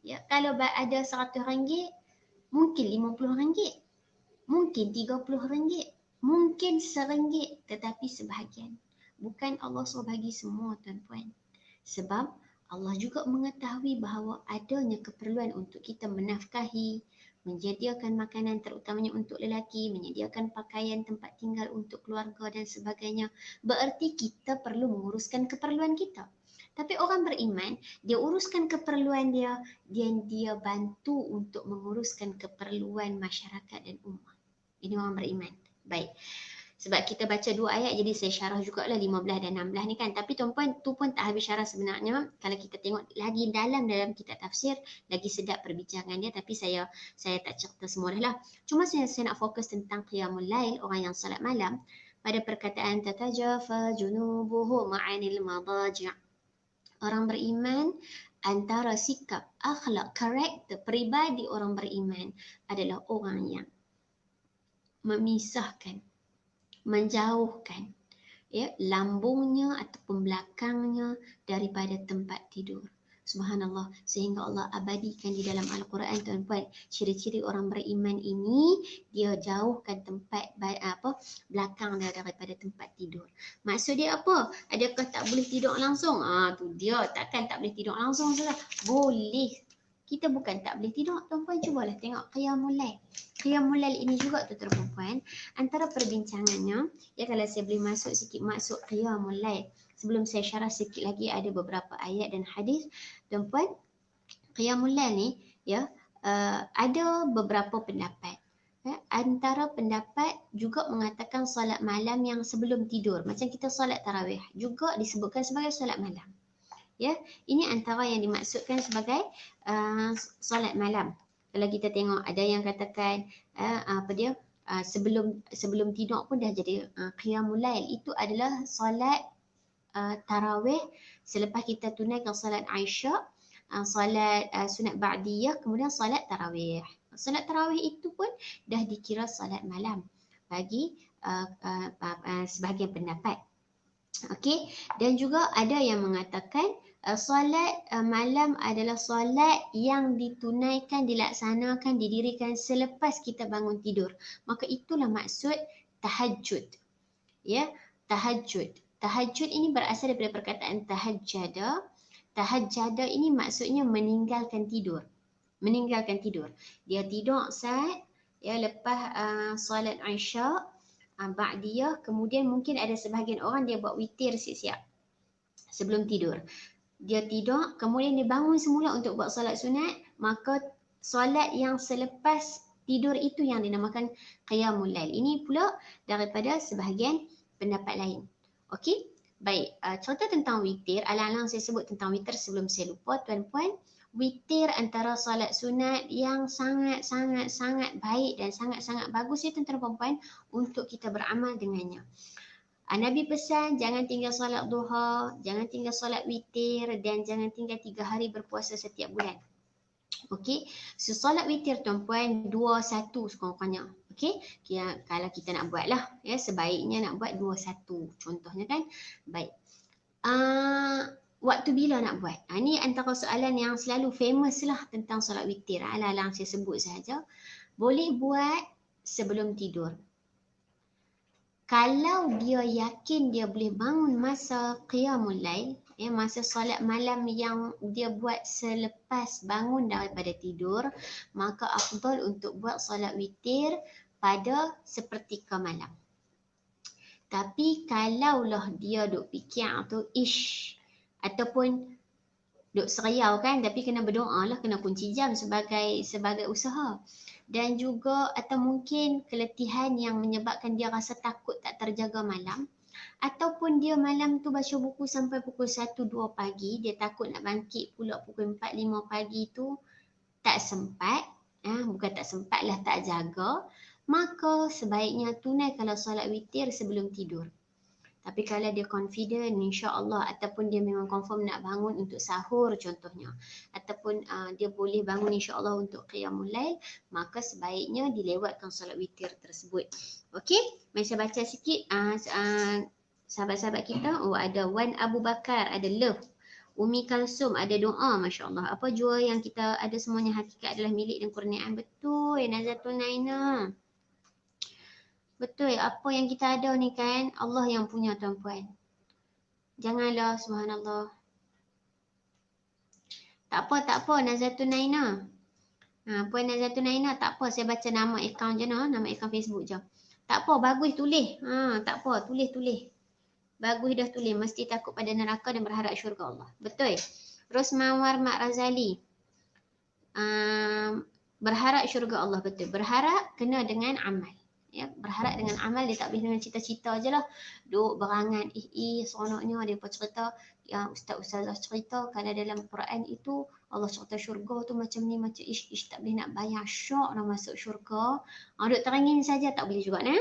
Ya, kalau ada RM100, mungkin RM50, mungkin RM30, mungkin RM1, tetapi sebahagian. Bukan Allah suruh bagi semua tuan-puan. Sebab Allah juga mengetahui bahawa adanya keperluan untuk kita menafkahi, menyediakan makanan terutamanya untuk lelaki, menyediakan pakaian, tempat tinggal untuk keluarga dan sebagainya. Bererti kita perlu menguruskan keperluan kita. Tapi orang beriman, dia uruskan keperluan dia dan dia bantu untuk menguruskan keperluan masyarakat dan umat. Ini orang beriman. Baik. Sebab kita baca 2 ayat, jadi saya syarah jugalah 15 dan 16 ni kan. Tapi tuan-puan, tu pun tak habis syarah sebenarnya. Kalau kita tengok lagi dalam kitab tafsir, lagi sedap perbincangan dia. Tapi saya tak cerita semua dah lah. Cuma saya nak fokus tentang qiyamul lail, orang yang salat malam. Pada perkataan tatajafa junubuhu ma'anil madaji'. Orang beriman, antara sikap, akhlak, karakter, peribadi orang beriman adalah orang yang memisahkan, menjauhkan ya, lambungnya ataupun belakangnya daripada tempat tidur. Subhanallah, sehingga Allah abadikan di dalam Al-Quran tuan-puan, ciri-ciri orang beriman ini, dia jauhkan tempat belakang dia daripada tempat tidur. Maksud dia apa? Adakah tak boleh tidur langsung? Tu dia, takkan tak boleh tidur langsung salah. Boleh. Kita bukan tak boleh tidur, tuan-puan, cubalah tengok qiyamul lail. Qiyamul lail ini juga tuan-tuan perempuan, antara perbincangannya, ya, kalau saya boleh masuk qiyamul lail. Sebelum saya syarah sikit lagi, ada beberapa ayat dan hadis. Tuan-puan, qiyamul lail ni, ya, ada beberapa pendapat. Ya, antara pendapat juga mengatakan solat malam yang sebelum tidur. Macam kita solat tarawih, juga disebutkan sebagai solat malam. Ya, ini antara yang dimaksudkan sebagai solat malam. Kalau kita tengok, ada yang katakan sebelum tidur pun dah jadi qiyamul lail. Itu adalah solat tarawih selepas kita tunaikan solat Aisyah, solat sunat ba'diyah, kemudian solat tarawih. Solat tarawih itu pun dah dikira solat malam bagi sebahagian pendapat. Okey, dan juga ada yang mengatakan solat malam adalah solat yang ditunaikan, dilaksanakan, didirikan selepas kita bangun tidur. Maka itulah maksud tahajud. Ya, tahajud. Tahajud ini berasal daripada perkataan tahajjada. Tahajjada ini maksudnya meninggalkan tidur. Meninggalkan tidur. Dia tidur saat ya lepas solat Isya, ba'diyah, kemudian mungkin ada sebahagian orang dia buat witir siap-siap sebelum tidur. Dia tidur, kemudian dia bangun semula untuk buat solat sunat, maka solat yang selepas tidur itu yang dinamakan qiyamul lail. Ini pula daripada sebahagian pendapat lain. Okey? Baik, contoh tentang witir, alang-alang saya sebut tentang witir sebelum saya lupa tuan-puan. Witir antara solat sunat yang sangat-sangat baik dan sangat-sangat bagus ya tuan-tuan perempuan untuk kita beramal dengannya. Nabi pesan jangan tinggal solat duha, jangan tinggal solat witir dan jangan tinggal 3 hari berpuasa setiap bulan. Okey, so solat witir tuan-puan 2-1 sekurang-kurangnya. Okey, kalau kita nak buat lah ya, sebaiknya nak buat 2-1 contohnya kan. Baik. Waktu bila nak buat? Ini antara soalan yang selalu famous lah tentang solat witir. Alang-alang saya sebut saja. Boleh buat sebelum tidur. Kalau dia yakin dia boleh bangun masa qiyamul lail, ya, masa solat malam yang dia buat selepas bangun daripada tidur, maka afdal untuk buat solat witir pada sepertiga malam. Tapi kalaulah dia duk fikir tu ataupun duk seriau kan, tapi kena berdoa lah, kena kunci jam sebagai usaha. Dan juga atau mungkin keletihan yang menyebabkan dia rasa takut tak terjaga malam, Ataupun dia malam tu baca buku sampai pukul 1-2 pagi, dia takut nak bangkit pula pukul 4-5 pagi tu tak sempat, bukan tak sempat lah, tak jaga, maka sebaiknya tunaikanlah solat witir sebelum tidur. Tapi kalau dia confident, insya-Allah, ataupun dia memang confirm nak bangun untuk sahur contohnya, ataupun dia boleh bangun insya-Allah untuk qiyamul lail, maka sebaiknya dilewatkan solat witir tersebut. Okey, mari saya baca sikit sahabat-sahabat kita. Oh, ada Wan Abu Bakar, ada Love, Umi Kalsum, ada doa, masya-Allah. Apa jua yang kita ada semuanya hakikat adalah milik dan kurniaan. Betul, Nazatul Naina. Betul, apa yang kita ada ni kan Allah yang punya, tuan-puan. Janganlah, subhanallah. Tak apa Nazatul Naina. Puan Nazatul Naina, tak apa, saya baca nama akaun je, nama akaun Facebook je. Tak apa, bagus tulis. Tak apa, tulis. Bagus dah tulis, mesti takut pada neraka dan berharap syurga Allah. Betul. Rosmawar Mak Razali. Berharap syurga Allah, betul. Berharap kena dengan amal. Ya, berharap dengan amal, dia tak boleh dengan cita-cita je lah. Duk berangan, seronoknya dia pun cerita, yang ustaz-ustazah cerita, kalau dalam Quran itu, Allah cerita syurga tu macam ni, macam ish tak boleh nak bayar, syok nak masuk syurga. Duk terangin saja tak boleh juga, nah.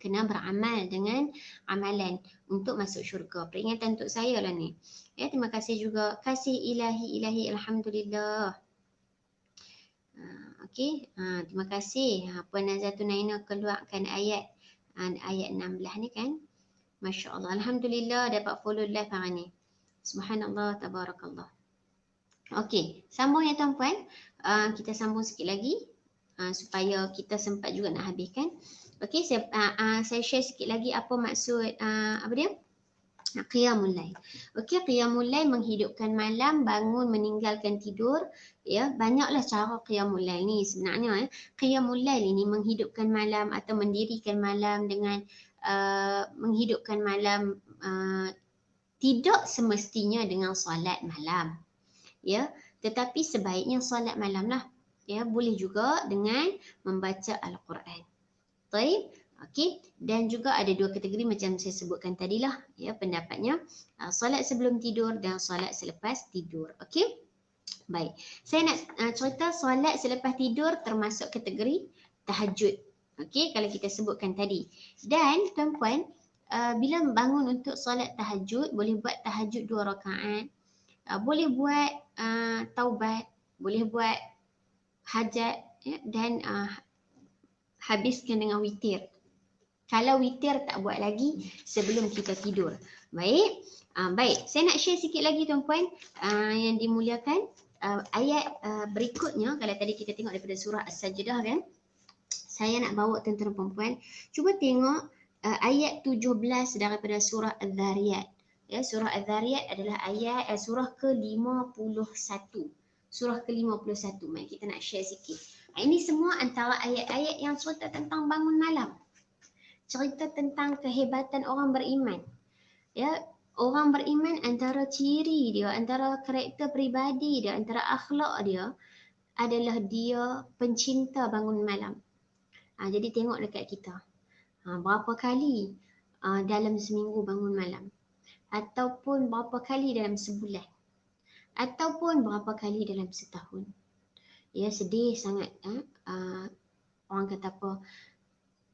Kena beramal dengan amalan untuk masuk syurga. Peringatan untuk saya lah ni. Ya, terima kasih juga. Kasih ilahi, alhamdulillah. Okey, terima kasih. Puan Nazatul Naina keluarkan ayat 16 ni kan. Masya Allah. Alhamdulillah dapat follow live hari ni. Subhanallah, tabarakallah. Okey, sambung ya tuan-puan. Kita sambung sikit lagi supaya kita sempat juga nak habiskan. Okey, saya share sikit lagi apa maksud apa dia? Qiyamul Lail. Okey, Qiyamul Lail menghidupkan malam, bangun, meninggalkan tidur. Ya, banyaklah cara Qiyamul Lail ni sebenarnya. Qiyamul Lail ini menghidupkan malam atau mendirikan malam dengan menghidupkan malam tidak semestinya dengan solat malam. Ya, tetapi sebaiknya solat malam lah. Ya, boleh juga dengan membaca Al-Quran. Baik. Okey, dan juga ada dua kategori macam saya sebutkan tadilah, ya, pendapatnya solat sebelum tidur dan solat selepas tidur. Okey, baik, saya nak cerita solat selepas tidur termasuk kategori tahajud. Okey, kalau kita sebutkan tadi. Dan tuan-puan, bila bangun untuk solat tahajud, boleh buat tahajud 2 rakaat, boleh buat taubat, boleh buat hajat, ya, dan habiskan dengan witir. Kalau witir tak buat lagi sebelum kita tidur. Baik. Baik, saya nak share sikit lagi tuan-puan yang dimuliakan. Ayat berikutnya, kalau tadi kita tengok daripada surah As-Sajdah kan. Saya nak bawa tuan-tuan perempuan, cuba tengok ayat 17 daripada surah Az-Zariyat. Ya, surah Az-Zariyat adalah ayat surah ke-51. Surah ke-51. Mari kita nak share sikit. Ini semua antara ayat-ayat yang cerita tentang bangun malam. Cerita tentang kehebatan orang beriman. Ya, orang beriman antara ciri dia, antara karakter peribadi dia, antara akhlak dia adalah dia pencinta bangun malam. Jadi tengok dekat kita. Berapa kali dalam seminggu bangun malam, ataupun berapa kali dalam sebulan, ataupun berapa kali dalam setahun. Ya, sedih sangat. Orang kata apa,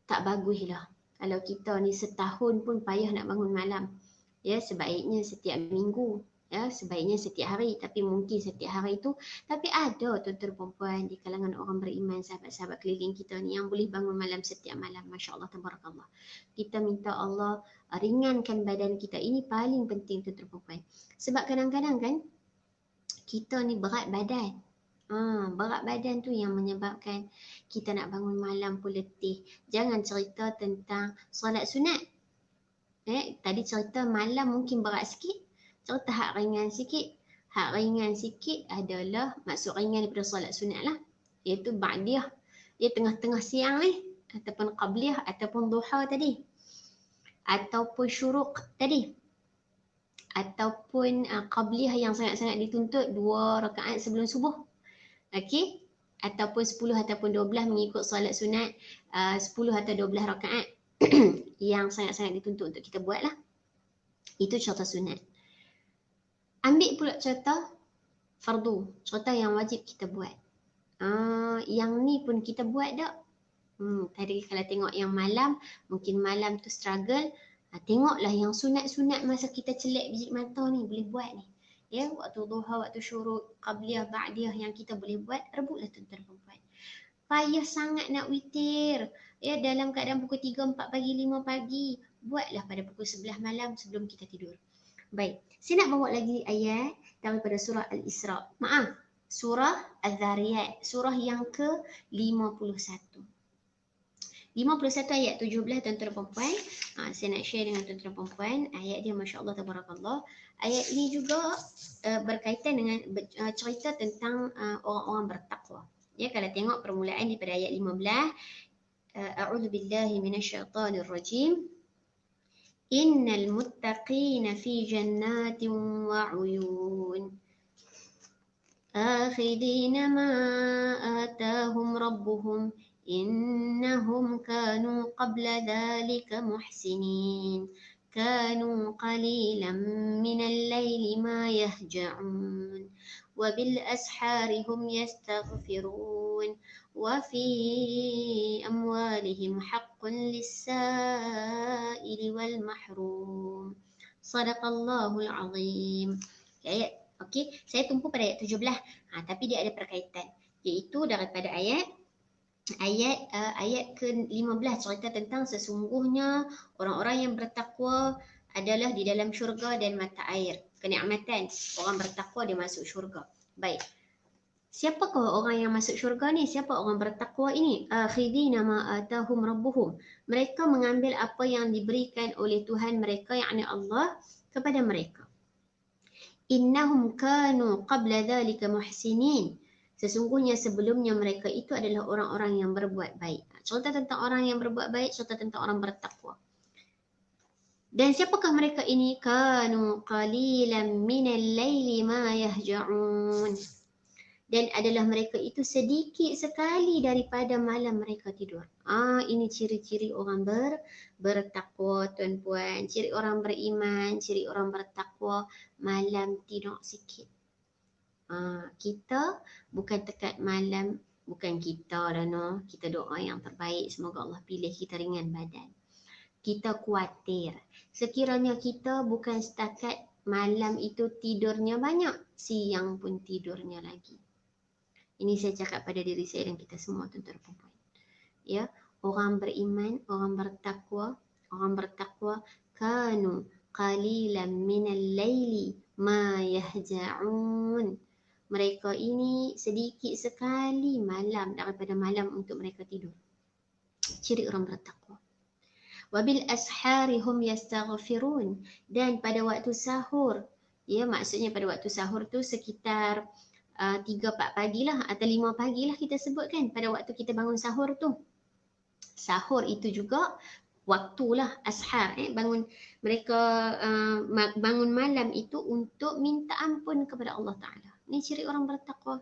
tak baguslah kalau kita ni setahun pun payah nak bangun malam. Ya, sebaiknya setiap minggu, ya, sebaiknya setiap hari, tapi mungkin setiap hari itu, tapi ada tuan-tuan perempuan di kalangan orang beriman, sahabat-sahabat keliling kita ni yang boleh bangun malam setiap malam. Masya-Allah, tabarakallah. Kita minta Allah ringankan badan kita. Ini paling penting tuan-tuan perempuan. Sebab kadang-kadang kan kita ni berat badan. Berat badan tu yang menyebabkan kita nak bangun malam pun letih. Jangan cerita tentang solat sunat. Tadi cerita malam mungkin berat sikit. Cerita hak ringan sikit. Hak ringan sikit adalah, maksud ringan daripada solat sunat lah, iaitu ba'diyah. Dia tengah-tengah siang ni, ataupun qabliyah, ataupun duha tadi, ataupun syuruk tadi, ataupun qabliyah yang sangat-sangat dituntut 2 rakaat sebelum subuh. Okey, ataupun 10 ataupun 12 mengikut solat sunat 10 atau 12 rakaat. yang sangat-sangat dituntut untuk kita buat lah. Itu contoh sunat. Ambil pula contoh fardu, contoh yang wajib kita buat. Yang ni pun kita buat tak? Tadi kalau tengok yang malam, mungkin malam tu struggle. Tengoklah yang sunat-sunat masa kita celak biji mata ni, boleh buat ni. Ya, waktu duha, waktu syuruk, qabliyah, ba'diyah yang kita boleh buat, rebutlah tuan-tuan perempuan. Payah sangat nak witir. Ya, dalam keadaan pukul 3, 4 pagi, 5 pagi. Buatlah pada pukul 11 malam sebelum kita tidur. Baik, saya nak bawa lagi ayat daripada surah Al-Isra. Maaf, surah Al-Dhariyat, surah yang ke-51. 51 ayat 17 tuan-tuan perempuan. Saya nak share dengan tuan-tuan perempuan. Ayat dia Masya Allah Tabarakallah. Ayat ini juga berkaitan dengan cerita tentang orang-orang bertakwa. Ya, kalau tengok permulaan daripada ayat 15. A'udzu billahi minasyaitonir rajim. Innal muttaqina fi jannatin wa 'uyun. Akhidina ma atahum rabbuhum. إنهم كانوا قبل ذلك محسنين كانوا قليلا من الليل ما يهجعون وبالأسحار هم يستغفرون وفي أموالهم حق للسائل والمحروم صدق الله العظيم. Ayat, okey, saya tumpu pada ayat 17. Tapi dia ada perkaitan, iaitu daripada ayat ke-15 cerita tentang sesungguhnya orang-orang yang bertakwa adalah di dalam syurga dan mata air. Kenikmatan orang bertakwa dia masuk syurga. Baik. Siapakah orang yang masuk syurga ni? Siapa orang bertakwa ini? Akhidina ma atahum rabbuhum. Mereka mengambil apa yang diberikan oleh Tuhan mereka, yakni Allah, kepada mereka. Innahum kanu qabla dhalika muhsinin. Sesungguhnya sebelumnya mereka itu adalah orang-orang yang berbuat baik. Contoh tentang orang yang berbuat baik, contoh tentang orang bertakwa. Dan siapakah mereka ini? Kanu qalilan minal laili ma yahja'un. Dan adalah mereka itu sedikit sekali daripada malam mereka tidur. Ini ciri-ciri orang bertakwa, tuan-puan. Ciri orang beriman, ciri orang bertakwa, malam tidur sikit. Kita bukan tekat malam, bukan kita lah no. Kita doa yang terbaik, semoga Allah pilih kita ringan badan. Kita khawatir sekiranya kita bukan setakat malam itu tidurnya banyak, siang pun tidurnya lagi. Ini saya cakap pada diri saya dan kita semua tuan-tuan perempuan. Ya, orang beriman, orang bertakwa kanu qalilan minal laili ma yahja'un. Mereka ini sedikit sekali malam daripada malam untuk mereka tidur. Ciri orang bertakwa. Wabil ashari hum yastaghfirun. Dan pada waktu sahur, ya, maksudnya pada waktu sahur tu sekitar 3-4 pagi lah atau 5 pagi lah kita sebutkan. Pada waktu kita bangun sahur tu. Sahur itu juga waktulah ashar. Bangun mereka bangun malam itu untuk minta ampun kepada Allah Ta'ala. Ini ciri orang bertakwa.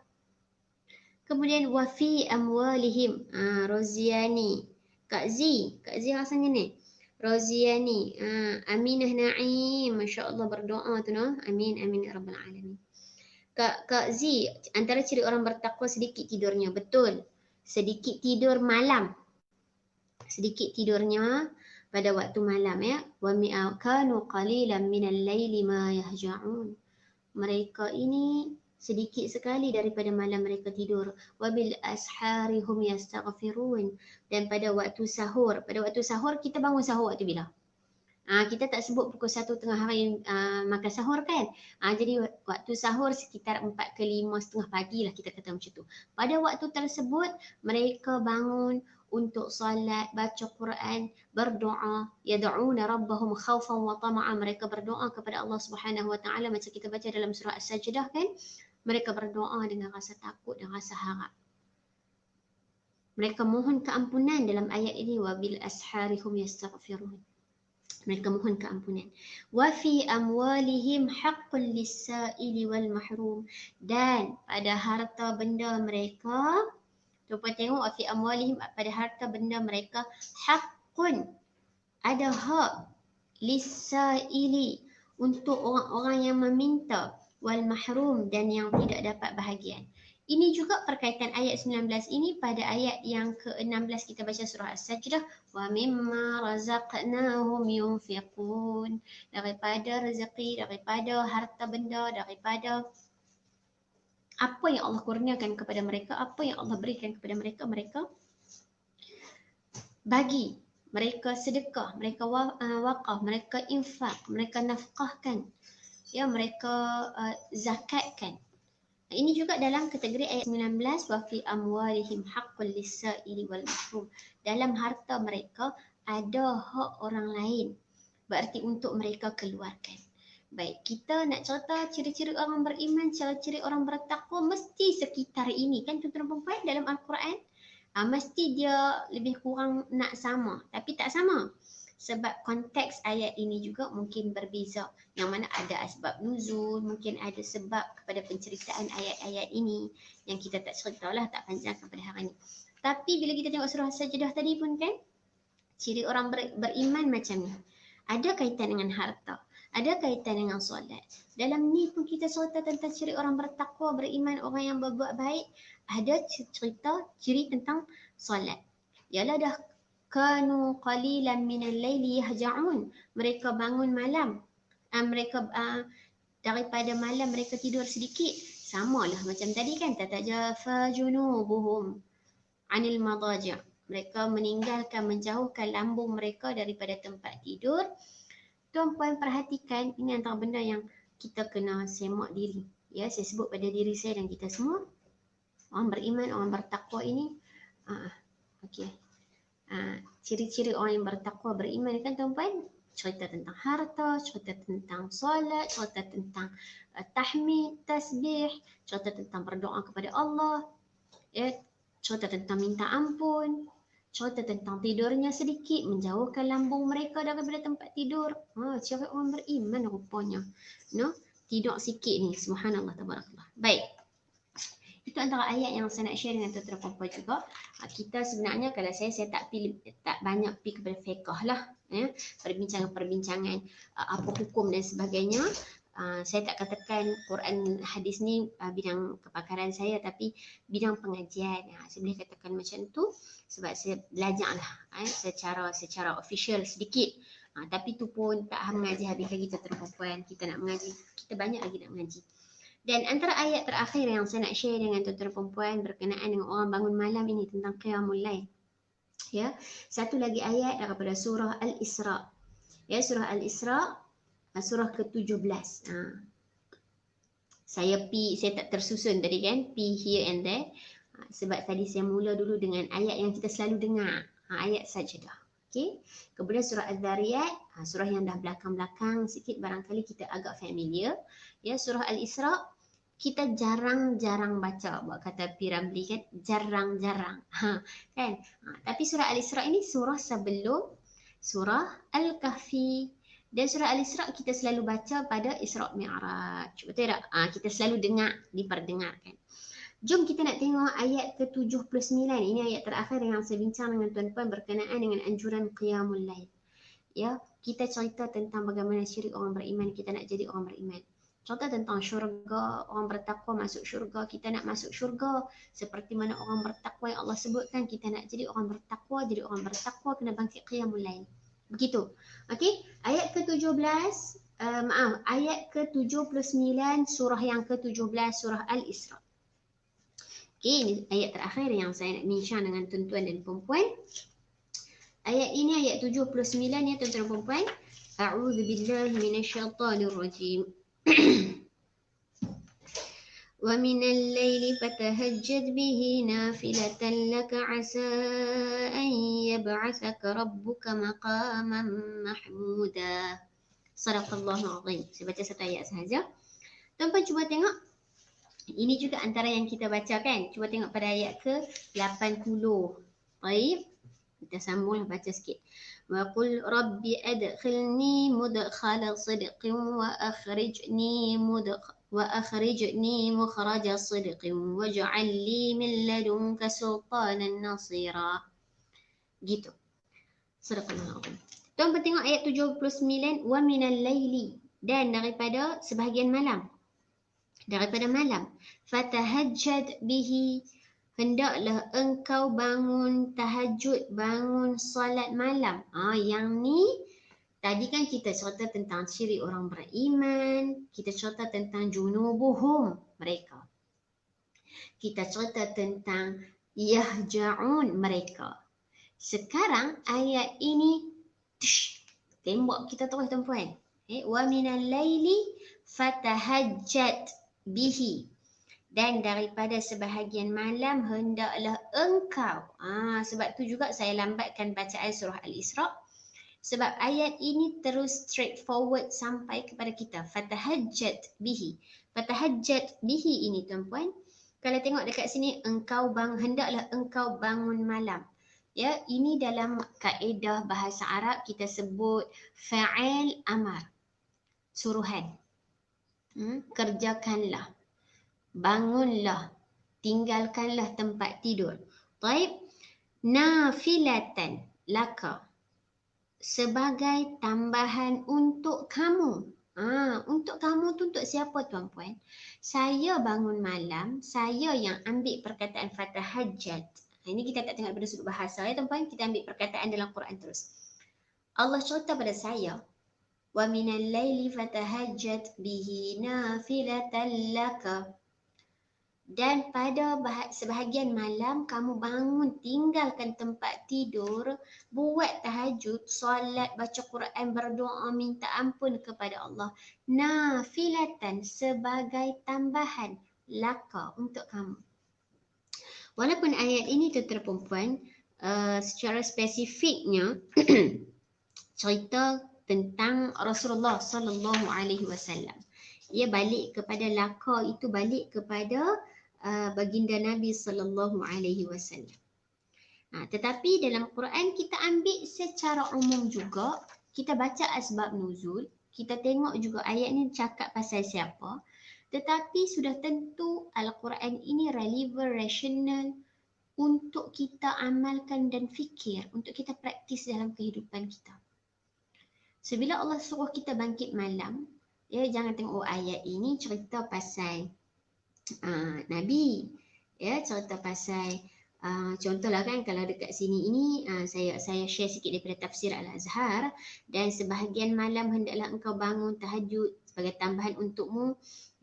Kemudian wafi amwalihim, Roziani, Kak Z rasanya ni. Roziani, Aminah Naim, Masya Allah berdoa tu no. Amin ya Rabbal Alamin. Kak Z, antara ciri orang bertakwa sedikit tidurnya, betul. Sedikit tidur malam. Sedikit tidurnya pada waktu malam ya. Wa kanu qalilan minal laili ma yahja'un. Mereka ini sedikit sekali daripada malam mereka tidur. Wabil ashari hum yastaghfirun. Dan pada waktu sahur kita bangun sahur waktu bila? Kita tak sebut pukul 1 tengah hari makan sahur kan? Jadi waktu sahur sekitar 4 ke 5 setengah pagi lah kita kata macam tu. Pada waktu tersebut mereka bangun untuk salat, baca Quran, berdoa, yad'una rabbahum khaufan wa tama'an. Mereka berdoa kepada Allah Subhanahu wa taala macam kita baca dalam surah As-Sajdah kan? Mereka berdoa dengan rasa takut dan rasa harap. Mereka mohon keampunan dalam ayat ini, wabil ashari hum yastaghfirun. Mereka mohon keampunan. Wa fi amwalihim haqqul lis-sa'ili wal mahrum. Dan pada harta benda mereka, cuba tengok wa fi amwalihim, pada harta benda mereka haqqun. ada hak lisaili untuk orang-orang yang meminta, wal mahrum dan yang tidak dapat bahagian. Ini juga perkaitan ayat 19 ini pada ayat yang ke-16 kita baca surah As-Sajdah, wa mimma razaqnahum yunfiqun, daripada rezeki, daripada harta benda, daripada apa yang Allah kurniakan kepada mereka, apa yang Allah berikan kepada mereka, mereka bagi, mereka sedekah, mereka wakaf, mereka infak, mereka nafkahkan, ya, mereka zakatkan. Ini juga dalam kategori ayat 19, wa fi amwalihim haqqul lis-sa'ili wal mahrum. Dalam harta mereka ada hak orang lain, berarti untuk mereka keluarkan. Baik, kita nak cerita ciri-ciri orang beriman, ciri-ciri orang bertakwa mesti sekitar ini kan tuan-tuan dan puan dalam Al-Quran. Mesti dia lebih kurang nak sama, tapi tak sama. Sebab konteks ayat ini juga mungkin berbeza. Yang mana ada asbab nuzul, mungkin ada sebab kepada penceritaan ayat-ayat ini yang kita tak ceritalah, tak panjangkan pada hari ini. Tapi bila kita tengok surah Sajdah tadi pun kan, ciri orang beriman macam ni. Ada kaitan dengan harta, ada kaitan dengan solat. Dalam ni pun kita cerita tentang ciri orang bertakwa, beriman, orang yang berbuat baik. Ada cerita ciri tentang solat. Ialah dah kanu qalilan minal laili yahja'un. Mereka bangun malam. Mereka daripada malam mereka tidur sedikit. Samalah macam tadi kan, tatajafa junubuhum anil madaji'. Mereka meninggalkan, menjauhkan lambung mereka daripada tempat tidur. Tuan puan perhatikan, ini antara benda yang kita kena semak diri. Ya, saya sebut pada diri saya dan kita semua. Orang beriman, orang bertakwa ini, okey. Ciri-ciri orang yang bertakwa, beriman kan tuan-puan, cerita tentang harta, cerita tentang solat, cerita tentang tahmid, tasbih, cerita tentang berdoa kepada Allah, ya, cerita tentang minta ampun, cerita tentang tidurnya sedikit, menjauhkan lambung mereka daripada tempat tidur. Ciri orang beriman rupanya. No? Tidur sikit ni, subhanallah, tabarakallah. Baik. Itu antara ayat yang saya nak share dengan tuan-tuan puan-puan juga. Kita sebenarnya kalau saya tak banyak pergi kepada fiqh lah, ya, perbincangan apa hukum dan sebagainya. Saya tak katakan Quran hadis ni bidang kepakaran saya, tapi bidang pengajian. Saya boleh katakan macam tu sebab saya belajar lah secara official sedikit. Tapi tu pun tak mengaji habis lagi tuan-tuan puan-puan. Kita nak mengaji, kita banyak lagi nak mengaji. Dan antara ayat terakhir yang saya nak share dengan tuan-tuan perempuan berkenaan dengan orang bangun malam ini tentang qiyamul lail. Ya, satu lagi ayat daripada surah Al-Isra. Ya, surah Al-Isra, surah ke-17. Saya tak tersusun tadi kan, pi here and there. Sebab tadi saya mula dulu dengan ayat yang kita selalu dengar, ayat Sajdah. Okey. Kemudian surah Az-Zariyat, surah yang dah belakang-belakang sikit barangkali kita agak familiar. Ya, surah Al-Isra kita jarang-jarang baca, buat kata Piramli kan, jarang-jarang. Kan? Tapi surah Al-Isra ini surah sebelum surah Al-Kahfi. Dan surah Al-Isra kita selalu baca pada Isra' Mi'raj. Betul tak? Kita selalu dengar, diperdengarkan. Jom kita nak tengok ayat ke-79. Ini ayat terakhir yang saya bincang dengan tuan-tuan berkenaan dengan anjuran Qiyamul Lail. Ya, kita cerita tentang bagaimana ciri orang beriman, kita nak jadi orang beriman. Cerita tentang syurga, orang bertakwa masuk syurga, kita nak masuk syurga. Seperti mana orang bertakwa yang Allah sebutkan, kita nak jadi orang bertakwa, kena bangkit Qiyamul Lail. Begitu. Okey, ayat ke-17, ayat ke-79 surah yang ke-17 surah Al-Isra. Okey, ini ayat terakhir yang saya nak bincang dengan tuan-tuan dan puan-puan. Ayat ini ayat 79 ya tuan-tuan dan puan-puan. A'udzu billahi minasyaitonir rajim. وَمِنَ اللَّيْلِ فَتَهَجَّدْ بِهِ نَافِلَةً لَكَ عَسَىٰ أَن يَبْعَثَكَ رَبُّكَ مَقَامًا مَحْمُودًا. Sadaqallahul Azim. Saya baca satu ayat sahaja. Tuan-tuan cuba tengok. Ini juga antara yang kita baca kan. Cuba tengok pada ayat ke-80. Baik. Kita sambunglah baca sikit. وَقُلْ رَبِّ أَدْخِلْنِي مُدْخَلَ صِدْقٍ وَأَخْرِجْنِي مُخْرَجَ صِدْقٍ وَاجْعَلْ لِي مِنْ لَدُنْكَ سُلْطَانًا نَصِيرًا. Gitu. Sadaqallahul Azim. Tuan tengok ayat 79, wa minal laili, dan daripada sebahagian malam. Daripada malam. Fatahajjad bihi, hendaklah engkau bangun tahajud, bangun solat malam. Yang ni tadi kan kita cerita tentang ciri orang beriman, kita cerita tentang junubuhum mereka. Kita cerita tentang yahja'un mereka. Sekarang ayat ini tembak kita terus tuan-puan. Wa minal laili fatahajjad bihi, dan daripada sebahagian malam hendaklah engkau. Sebab tu juga saya lambatkan bacaan surah Al-Isra. Sebab ayat ini terus straightforward sampai kepada kita. Fatahajjad bihi. Fatahajjad bihi ini tuan-puan, kalau tengok dekat sini, hendaklah engkau bangun malam. Ya, ini dalam kaedah bahasa Arab kita sebut fa'il amar. Suruhan. Kerjakanlah. Bangunlah. Tinggalkanlah tempat tidur. Taib. Nafilatan laka. Sebagai tambahan untuk kamu. Untuk kamu tu untuk siapa tuan-puan? Saya bangun malam, saya yang ambil perkataan fatahajjad. Ini kita tak tengok pada sudut bahasa ya tuan-puan, kita ambil perkataan dalam Quran terus. Allah cerita pada saya, wa minal laili fatahajjad bihi nafilatan laka. Dan pada sebahagian malam kamu bangun, tinggalkan tempat tidur, buat tahajud, solat, baca Quran, berdoa, minta ampun kepada Allah. Nafilatan, sebagai tambahan, laka, untuk kamu. Walaupun ayat ini perempuan secara spesifiknya cerita tentang Rasulullah sallallahu alaihi wasallam. Ia balik kepada laka, itu balik kepada baginda Nabi sallallahu alaihi wasallam. Tetapi dalam Quran kita ambil secara umum juga, kita baca asbab nuzul, kita tengok juga ayat ni cakap pasal siapa. Tetapi sudah tentu Al-Quran ini relevant, rasional untuk kita amalkan dan fikir, untuk kita praktis dalam kehidupan kita. Sebila Allah suruh kita bangkit malam, ya, jangan tengok ayat ini cerita pasal Nabi, ya, cerita pasal contohlah kan, kalau dekat sini ini saya share sikit daripada tafsir Al-Azhar. Dan sebahagian malam hendaklah engkau bangun tahajud sebagai tambahan untukmu.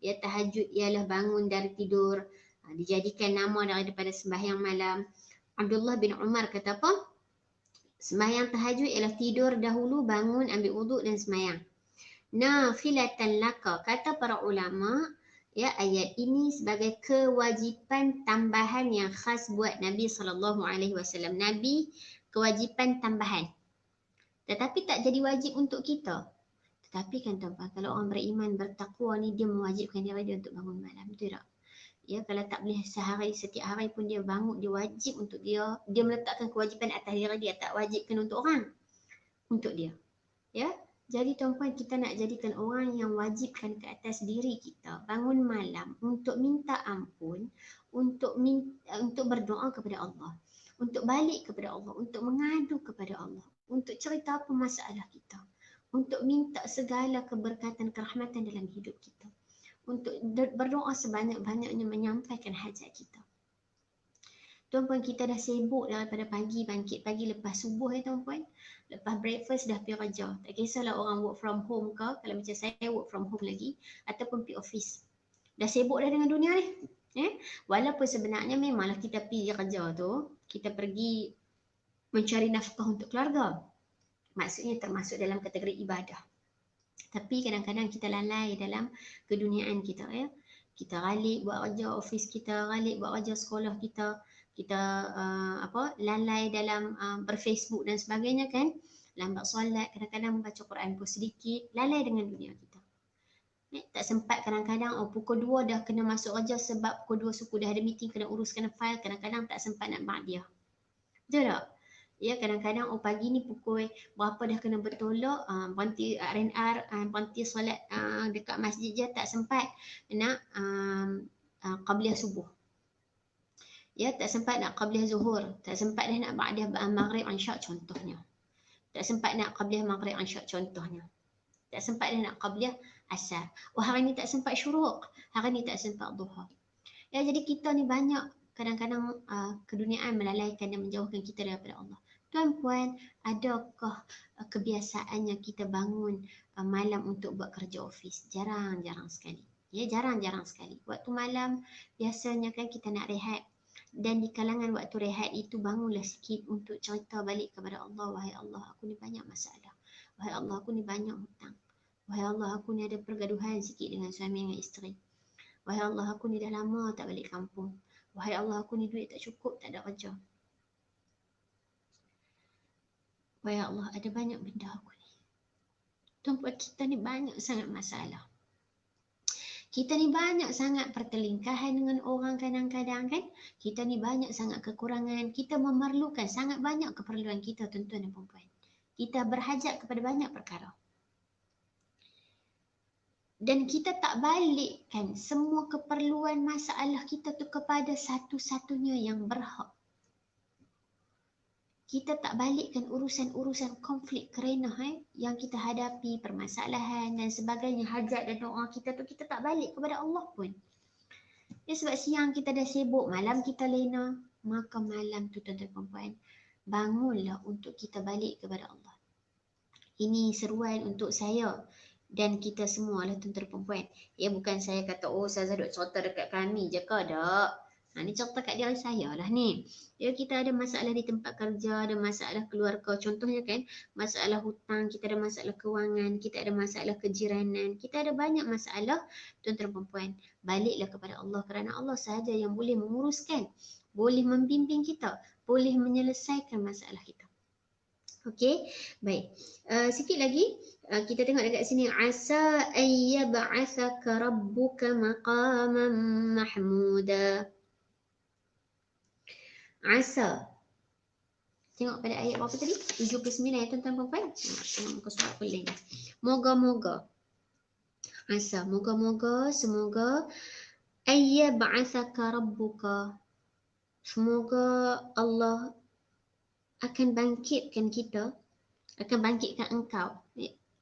Ya, tahajud ialah bangun dari tidur, dijadikan nama daripada sembahyang malam. Abdullah bin Umar kata apa? Sembahyang tahajud ialah tidur dahulu, bangun, ambil wuduk dan sembahyang. Nafilatan laka, kata para ulama, ya, ayat ini sebagai kewajipan tambahan yang khas buat Nabi SAW. Nabi kewajipan tambahan. Tetapi tak jadi wajib untuk kita. Tetapi kan tuan-tuan, kalau orang beriman, bertakwa ni, dia mewajibkan diri dia untuk bangun malam. Betul tak? Ya, kalau tak boleh setiap hari pun dia bangun, dia wajib untuk dia meletakkan kewajipan atas diri dia, tak wajibkan untuk orang. Untuk dia. Ya. Jadi tuan-puan, kita nak jadikan orang yang wajibkan ke atas diri kita bangun malam untuk minta ampun, untuk berdoa kepada Allah, untuk balik kepada Allah, untuk mengadu kepada Allah, untuk cerita apa masalah kita, untuk minta segala keberkatan, kerahmatan dalam hidup kita, untuk berdoa sebanyak-banyaknya menyampaikan hajat kita. Tuan-puan, kita dah sibuk daripada pagi, bangkit pagi lepas subuh ya tuan-puan. Lepas breakfast dah pergi kerja. Tak kisahlah orang work from home ke, kalau macam saya work from home lagi, ataupun pergi office. Dah sibuk dah dengan dunia ni. Walaupun sebenarnya memanglah kita pergi kerja tu, kita pergi mencari nafkah untuk keluarga. Maksudnya termasuk dalam kategori ibadah. Tapi kadang-kadang kita lalai dalam keduniaan kita ya. Kita ralik buat kerja office kita, ralik buat kerja sekolah kita. Kita lalai dalam berfacebook dan sebagainya kan, lambat solat, kadang-kadang membaca Quran pun sedikit, lalai dengan dunia kita. Tak sempat kadang-kadang pukul 2 dah kena masuk kerja sebab pukul 2 suku dah ada meeting, kena urus, kena file, kadang-kadang tak sempat nak ba'diyah. Betul tak? Ya, kadang-kadang pagi ni pukul berapa dah kena bertolak, berhenti R&R, berhenti solat dekat masjid je, tak sempat nak qabliyah subuh. Ya, tak sempat nak qabliyah zuhur, tak sempat dah nak ba'diyah maghrib, insya contohnya. Tak sempat nak qabliyah maghrib isyak contohnya. Tak sempat dia nak qabliyah asar. Oh, hari ni tak sempat syuruk. Hari ni tak sempat duha. Ya, jadi kita ni banyak kadang-kadang keduniaan melalaikan dan menjauhkan kita daripada Allah. Tuan-puan, adakah kebiasaannya kita bangun malam untuk buat kerja ofis? Jarang-jarang sekali. Ya, jarang-jarang sekali. Waktu malam biasanya kan kita nak rehat. Dan di kalangan waktu rehat itu bangunlah sikit untuk cerita balik kepada Allah. Wahai Allah, aku ni banyak masalah. Wahai Allah, aku ni banyak hutang. Wahai Allah, aku ni ada pergaduhan sikit dengan suami dengan isteri. Wahai Allah, aku ni dah lama tak balik kampung. Wahai Allah, aku ni duit tak cukup, tak ada kerja. Wahai Allah, ada banyak benda aku ni. Tuan-puan, kita ni banyak sangat masalah. Kita ni banyak sangat pertelingkahan dengan orang kadang-kadang kan. Kita ni banyak sangat kekurangan. Kita memerlukan sangat banyak keperluan kita, tuan-tuan dan puan-puan. Kita berhajat kepada banyak perkara. Dan kita tak balikkan semua keperluan masalah kita tu kepada satu-satunya yang berhak. Kita tak balikkan urusan-urusan konflik kerana yang kita hadapi, permasalahan dan sebagainya, hajat dan doa kita tu kita tak balik kepada Allah pun. Ya, sebab siang kita dah sibuk, malam kita lena, maka malam tu tuan-tuan perempuan, bangunlah untuk kita balik kepada Allah. Ini seruan untuk saya dan kita semua lah tuan-tuan perempuan. Ya, bukan saya kata, oh Ustazah duk cerita dekat kami je ke, tak. Ni cerita kat diri saya lah ni. Ya, kita ada masalah di tempat kerja, ada masalah keluarga. Contohnya kan, masalah hutang, kita ada masalah kewangan, kita ada masalah kejiranan, kita ada banyak masalah, tuan-tuan perempuan. Baliklah kepada Allah kerana Allah sahaja yang boleh menguruskan, boleh membimbing kita, boleh menyelesaikan masalah kita. Okey, baik. Sikit lagi, kita tengok dekat sini. Asa ayyab'athaka rabbuka maqaman mahmuda. Asa. Tengok pada ayat berapa tadi? 79 ya tuan-tuan perempuan. Tengok muka surat kuling. Moga-moga. Asa, moga-moga, semoga ayyab'athaka rabbuka. Semoga Allah akan bangkitkan kita, akan bangkitkan engkau.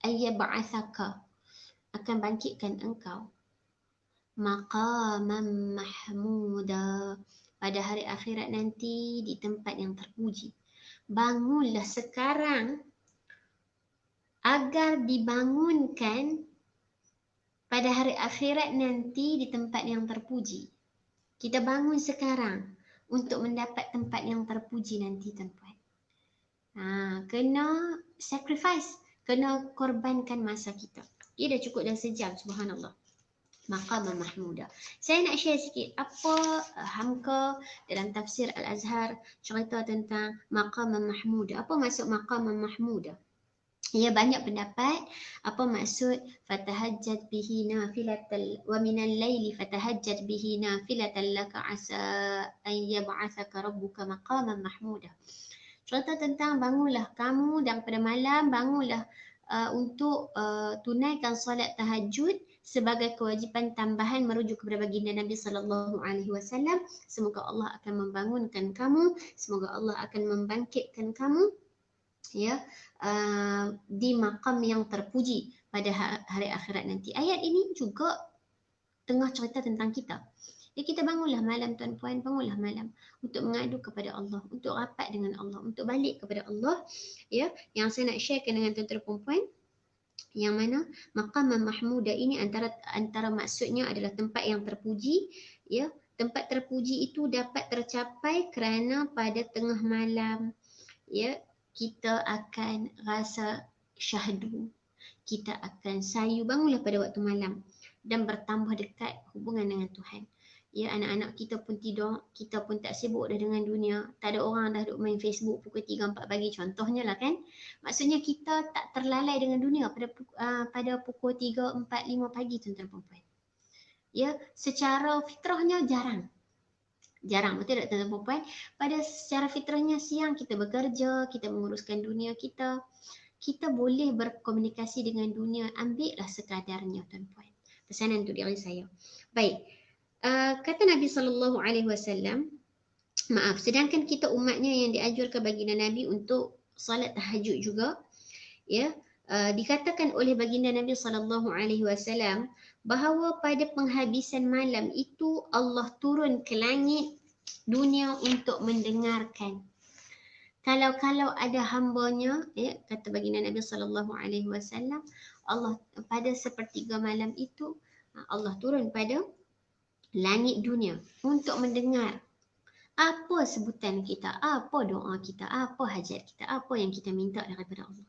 Ayyab'athaka, akan bangkitkan engkau. Maqaman mahmuda, pada hari akhirat nanti di tempat yang terpuji. Bangunlah sekarang agar dibangunkan pada hari akhirat nanti di tempat yang terpuji. Kita bangun sekarang untuk mendapat tempat yang terpuji nanti, tuan-puan. Kena sacrifice, kena korbankan masa kita. Ia dah cukup dah sejam, subhanallah. Maqaman mahmuda. Saya nak share sikit apa Hamka dalam tafsir Al-Azhar cerita tentang maqaman mahmuda. Apa maksud maqaman mahmuda? Ya, banyak pendapat apa maksud fatahajjat bihi nafilatal wa minal laili fatahajjat bihi nafilatan laka asa an yab'athaka rabbuka maqaman mahmuda. Cerita tentang bangunlah kamu dan pada malam bangunlah untuk tunaikan solat tahajud sebagai kewajipan tambahan merujuk kepada baginda Nabi sallallahu alaihi wasallam. Semoga Allah akan membangunkan kamu, semoga Allah akan membangkitkan kamu ya di maqam yang terpuji pada hari akhirat nanti. Ayat ini juga tengah cerita tentang kita. Ya, kita bangunlah malam tuan-puan, bangunlah malam untuk mengadu kepada Allah, untuk rapat dengan Allah, untuk balik kepada Allah. Ya, yang saya nak sharekan dengan tuan-tuan perempuan, yang mana maqaman mahmuda ini antara maksudnya adalah tempat yang terpuji. Ya, tempat terpuji itu dapat tercapai kerana pada tengah malam ya kita akan rasa syahdu, kita akan sayu. Bangunlah pada waktu malam dan bertambah dekat hubungan dengan Tuhan. Ya, anak-anak kita pun tidur, kita pun tak sibuk dah dengan dunia. Tak ada orang dah duk main Facebook pukul 3-4 pagi contohnya lah kan. Maksudnya kita tak terlalai dengan dunia pada pukul 3, 4, 5 pagi tuan-tuan perempuan. Ya, secara fitrahnya jarang, betul tak tuan-tuan perempuan? Pada secara fitrahnya siang kita bekerja, kita menguruskan dunia kita. Kita boleh berkomunikasi dengan dunia, ambillah sekadarnya tuan-puan. Pesanan untuk diri saya. Baik. Kata Nabi SAW, sedangkan kita umatnya yang dianjurkan baginda Nabi untuk solat tahajud juga, ya. Dikatakan oleh baginda Nabi SAW bahawa pada penghabisan malam itu Allah turun ke langit dunia untuk mendengarkan. Kalau ada hambanya, ya, kata baginda Nabi SAW, Allah pada sepertiga malam itu Allah turun pada langit dunia untuk mendengar apa sebutan kita, apa doa kita, apa hajat kita, apa yang kita minta daripada Allah.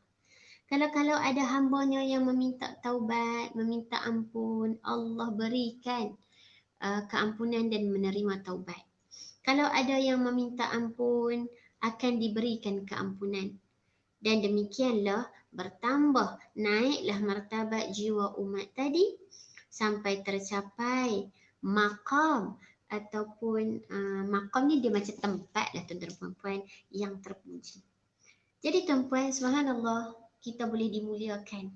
Kalau ada hambanya yang meminta taubat, meminta ampun, Allah berikan keampunan dan menerima taubat. Kalau ada yang meminta ampun, akan diberikan keampunan. Dan demikianlah bertambah, naiklah martabat jiwa umat tadi sampai tercapai maqam ataupun maqam ni dia macam tempat lah tuan-tuan puan-puan yang terpuji. Jadi tuan-puan, subhanallah, kita boleh dimuliakan.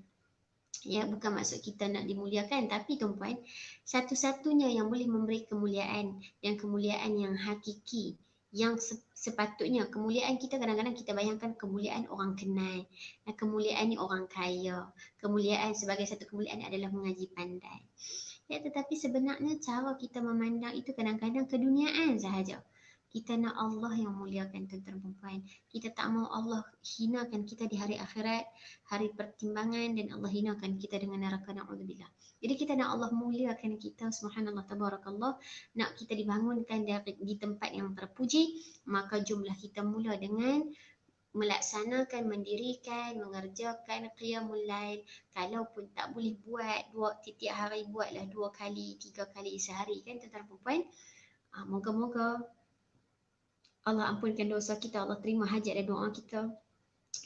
Ya, bukan maksud kita nak dimuliakan, tapi tuan-puan, satu-satunya yang boleh memberi kemuliaan dan kemuliaan yang hakiki, yang sepatutnya kemuliaan kita, kadang-kadang kita bayangkan kemuliaan orang kenal, kemuliaan ni orang kaya, kemuliaan sebagai satu kemuliaan adalah mengaji pandai. Ya, tetapi sebenarnya cara kita memandang itu kadang-kadang keduniaan sahaja. Kita nak Allah yang muliakan tuan-tuan perempuan. Kita tak mau Allah hinakan kita di hari akhirat, hari pertimbangan, dan Allah hinakan kita dengan neraka, na'udzubillah. Jadi kita nak Allah muliakan kita, subhanallah, tabarakallah. Nak kita dibangunkan di tempat yang terpuji, maka jumlah kita mula dengan melaksanakan, mendirikan, mengerjakan qiyamul lail. Kalaupun tak boleh buat tiap hari, buatlah 2 kali, 3 kali sehari, kan tuan-tuan perempuan. Moga-moga Allah ampunkan dosa kita, Allah terima hajat dan doa kita.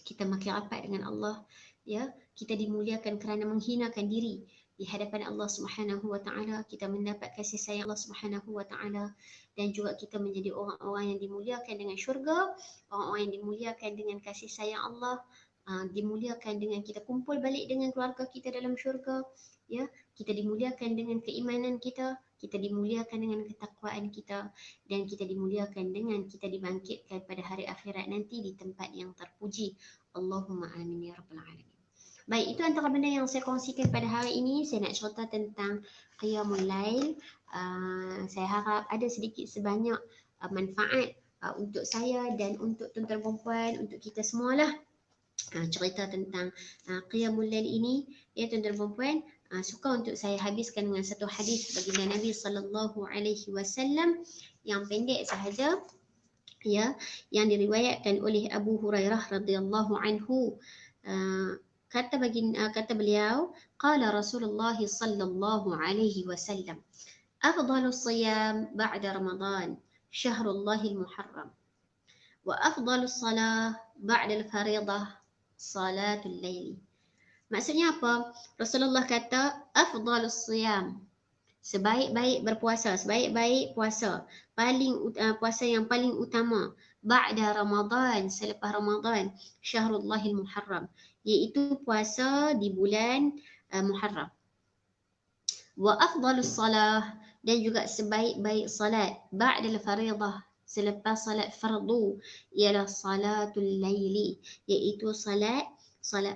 Kita makin rapat dengan Allah, ya. Kita dimuliakan kerana menghinakan diri di hadapan Allah Subhanahu wa taala. Kita mendapat kasih sayang Allah Subhanahu wa taala, dan juga kita menjadi orang-orang yang dimuliakan dengan syurga, orang-orang yang dimuliakan dengan kasih sayang Allah, dimuliakan dengan kita kumpul balik dengan keluarga kita dalam syurga, ya. Kita dimuliakan dengan keimanan kita dimuliakan dengan ketakwaan kita, dan kita dimuliakan dengan kita dibangkitkan pada hari akhirat nanti di tempat yang terpuji. Allahumma amin ya rabbal alamin. Baik, itu antara benda yang saya kongsikan pada hari ini. Saya nak cerita tentang qiyamul lail. Saya harap ada sedikit sebanyak manfaat untuk saya dan untuk tuan-tuan perempuan, untuk kita semualah. Cerita tentang qiyamul lail ini, ya tuan-tuan perempuan, suka untuk saya habiskan dengan satu hadis baginda Nabi SAW yang pendek sahaja, ya, yang diriwayatkan oleh Abu Hurairah radhiyallahu anhu. Kata beliau, qala Rasulullah sallallahu alaihi wasallam, afdalus siyam ba'da Ramadan syahrullahil muharram, wa afdalus salah ba'da al-fariḍah salatul laili. Maksudnya apa? Rasulullah kata afdalus siyam, sebaik-baik berpuasa, sebaik-baik puasa, puasa yang paling utama, ba'da Ramadan, selepas Ramadan, syahrullahil muharram, iaitu puasa di bulan Muharram. Wa afdalus salah, dan juga sebaik-baik salat, ba'da al-fariḍah, selepas salat fardu, ialah salatul laili, iaitu salat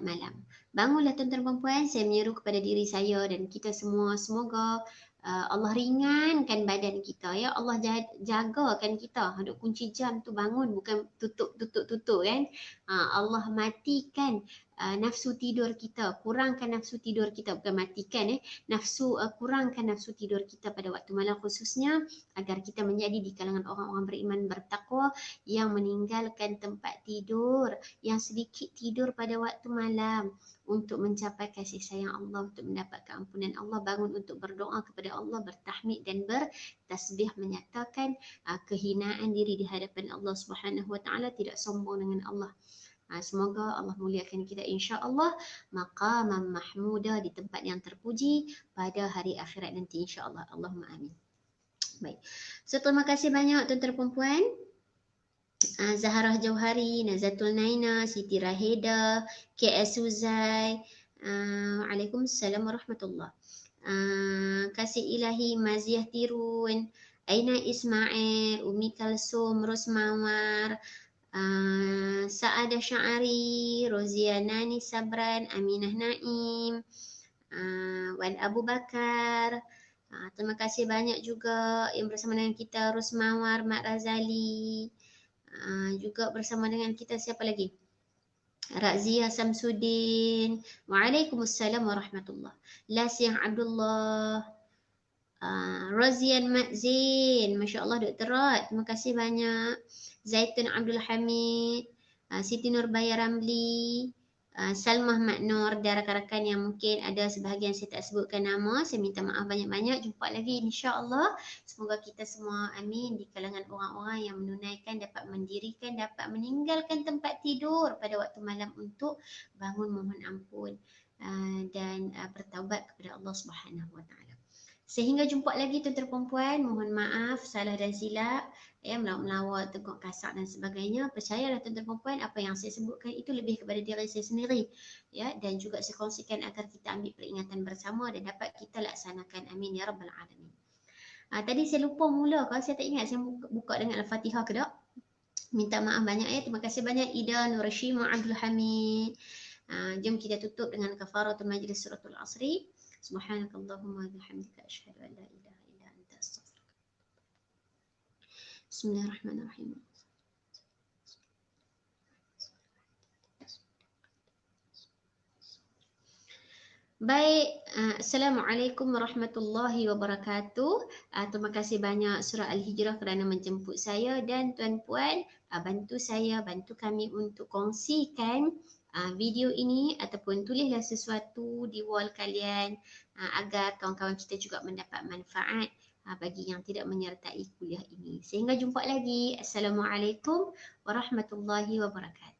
malam. Bangunlah tuan-tuan perempuan, saya menyeru kepada diri saya dan kita semua, semoga Allah ringankan badan kita, ya. Allah jagakan kita. Duk kunci jam tu bangun, bukan tutup kan. Allah matikan nafsu tidur kita, kurangkan nafsu tidur kita, bukan matikan, kurangkan nafsu tidur kita pada waktu malam khususnya, agar kita menjadi di kalangan orang-orang beriman bertakwa yang meninggalkan tempat tidur, yang sedikit tidur pada waktu malam, untuk mencapai kasih sayang Allah, untuk mendapat keampunan Allah, bangun untuk berdoa kepada Allah, bertahmid dan bertasbih, menyatakan kehinaan diri di hadapan Allah Subhanahu wa taala, tidak sombong dengan Allah. Semoga Allah muliakan kita insya-Allah maqaman mahmuda, di tempat yang terpuji pada hari akhirat nanti insya-Allah. Allahumma amin. Baik. So terima kasih banyak tuan-tuan perempuan. Zaharah Jauhari, Nazatul Naina, Siti Raheda, KS Suzai. Waalaikumsalam warahmatullahi. Kasih Ilahi, Maziah Tirun, Aina Ismail, Umi Kalsum, Rosmawar, Sa'adah Sya'ari, Rozia Nani Sabran, Aminah Naim, Wan Abu Bakar. Terima kasih banyak juga yang bersama dengan kita, Rosmawar, Mak Razali. Juga bersama dengan kita siapa lagi? Razia Samsudin. Waalaikumsalam warahmatullahi. Lasiah Abdullah. Rozian Mak Zain, Masya Allah Dr. Rod, terima kasih banyak. Zaitun Abdul Hamid, Siti Nurbaya Ramli, Salmah Mak Nur dan rakan-rakan yang mungkin ada sebahagian saya tak sebutkan nama, saya minta maaf banyak-banyak. Jumpa lagi insya-Allah. Semoga kita semua amin di kalangan orang-orang yang menunaikan, dapat mendirikan, dapat meninggalkan tempat tidur pada waktu malam untuk bangun mohon ampun dan bertaubat kepada Allah Subhanahu Wa Taala. Sehingga jumpa lagi tuan-tuan perempuan, mohon maaf salah dan silap, melawak, teguk kasar dan sebagainya. Percayalah tuan-tuan perempuan, apa yang saya sebutkan itu lebih kepada diri saya sendiri, ya, dan juga saya kongsikan agar kita ambil peringatan bersama dan dapat kita laksanakan. Amin ya rabbal alamin. Tadi saya lupa mula, kalau saya tak ingat saya buka dengan Al-Fatihah ke tak? Minta maaf banyak ya. Terima kasih banyak Ida Nurashima Abdul Hamid. Jom kita tutup dengan kafaratul majlis suratul asri. Subhanakallahumma bihamdika asyhadu an la ilaha illa anta astaghfiruka. Bismillahirrahmanirrahim. Baik, Assalamualaikum warahmatullahi wabarakatuh. Terima kasih banyak Surah Al-Hijrah kerana menjemput saya dan tuan-puan bantu saya, bantu kami untuk kongsikan video ini ataupun tulislah sesuatu di wall kalian agar kawan-kawan kita juga mendapat manfaat bagi yang tidak menyertai kuliah ini. Sehingga jumpa lagi. Assalamualaikum warahmatullahi wabarakatuh.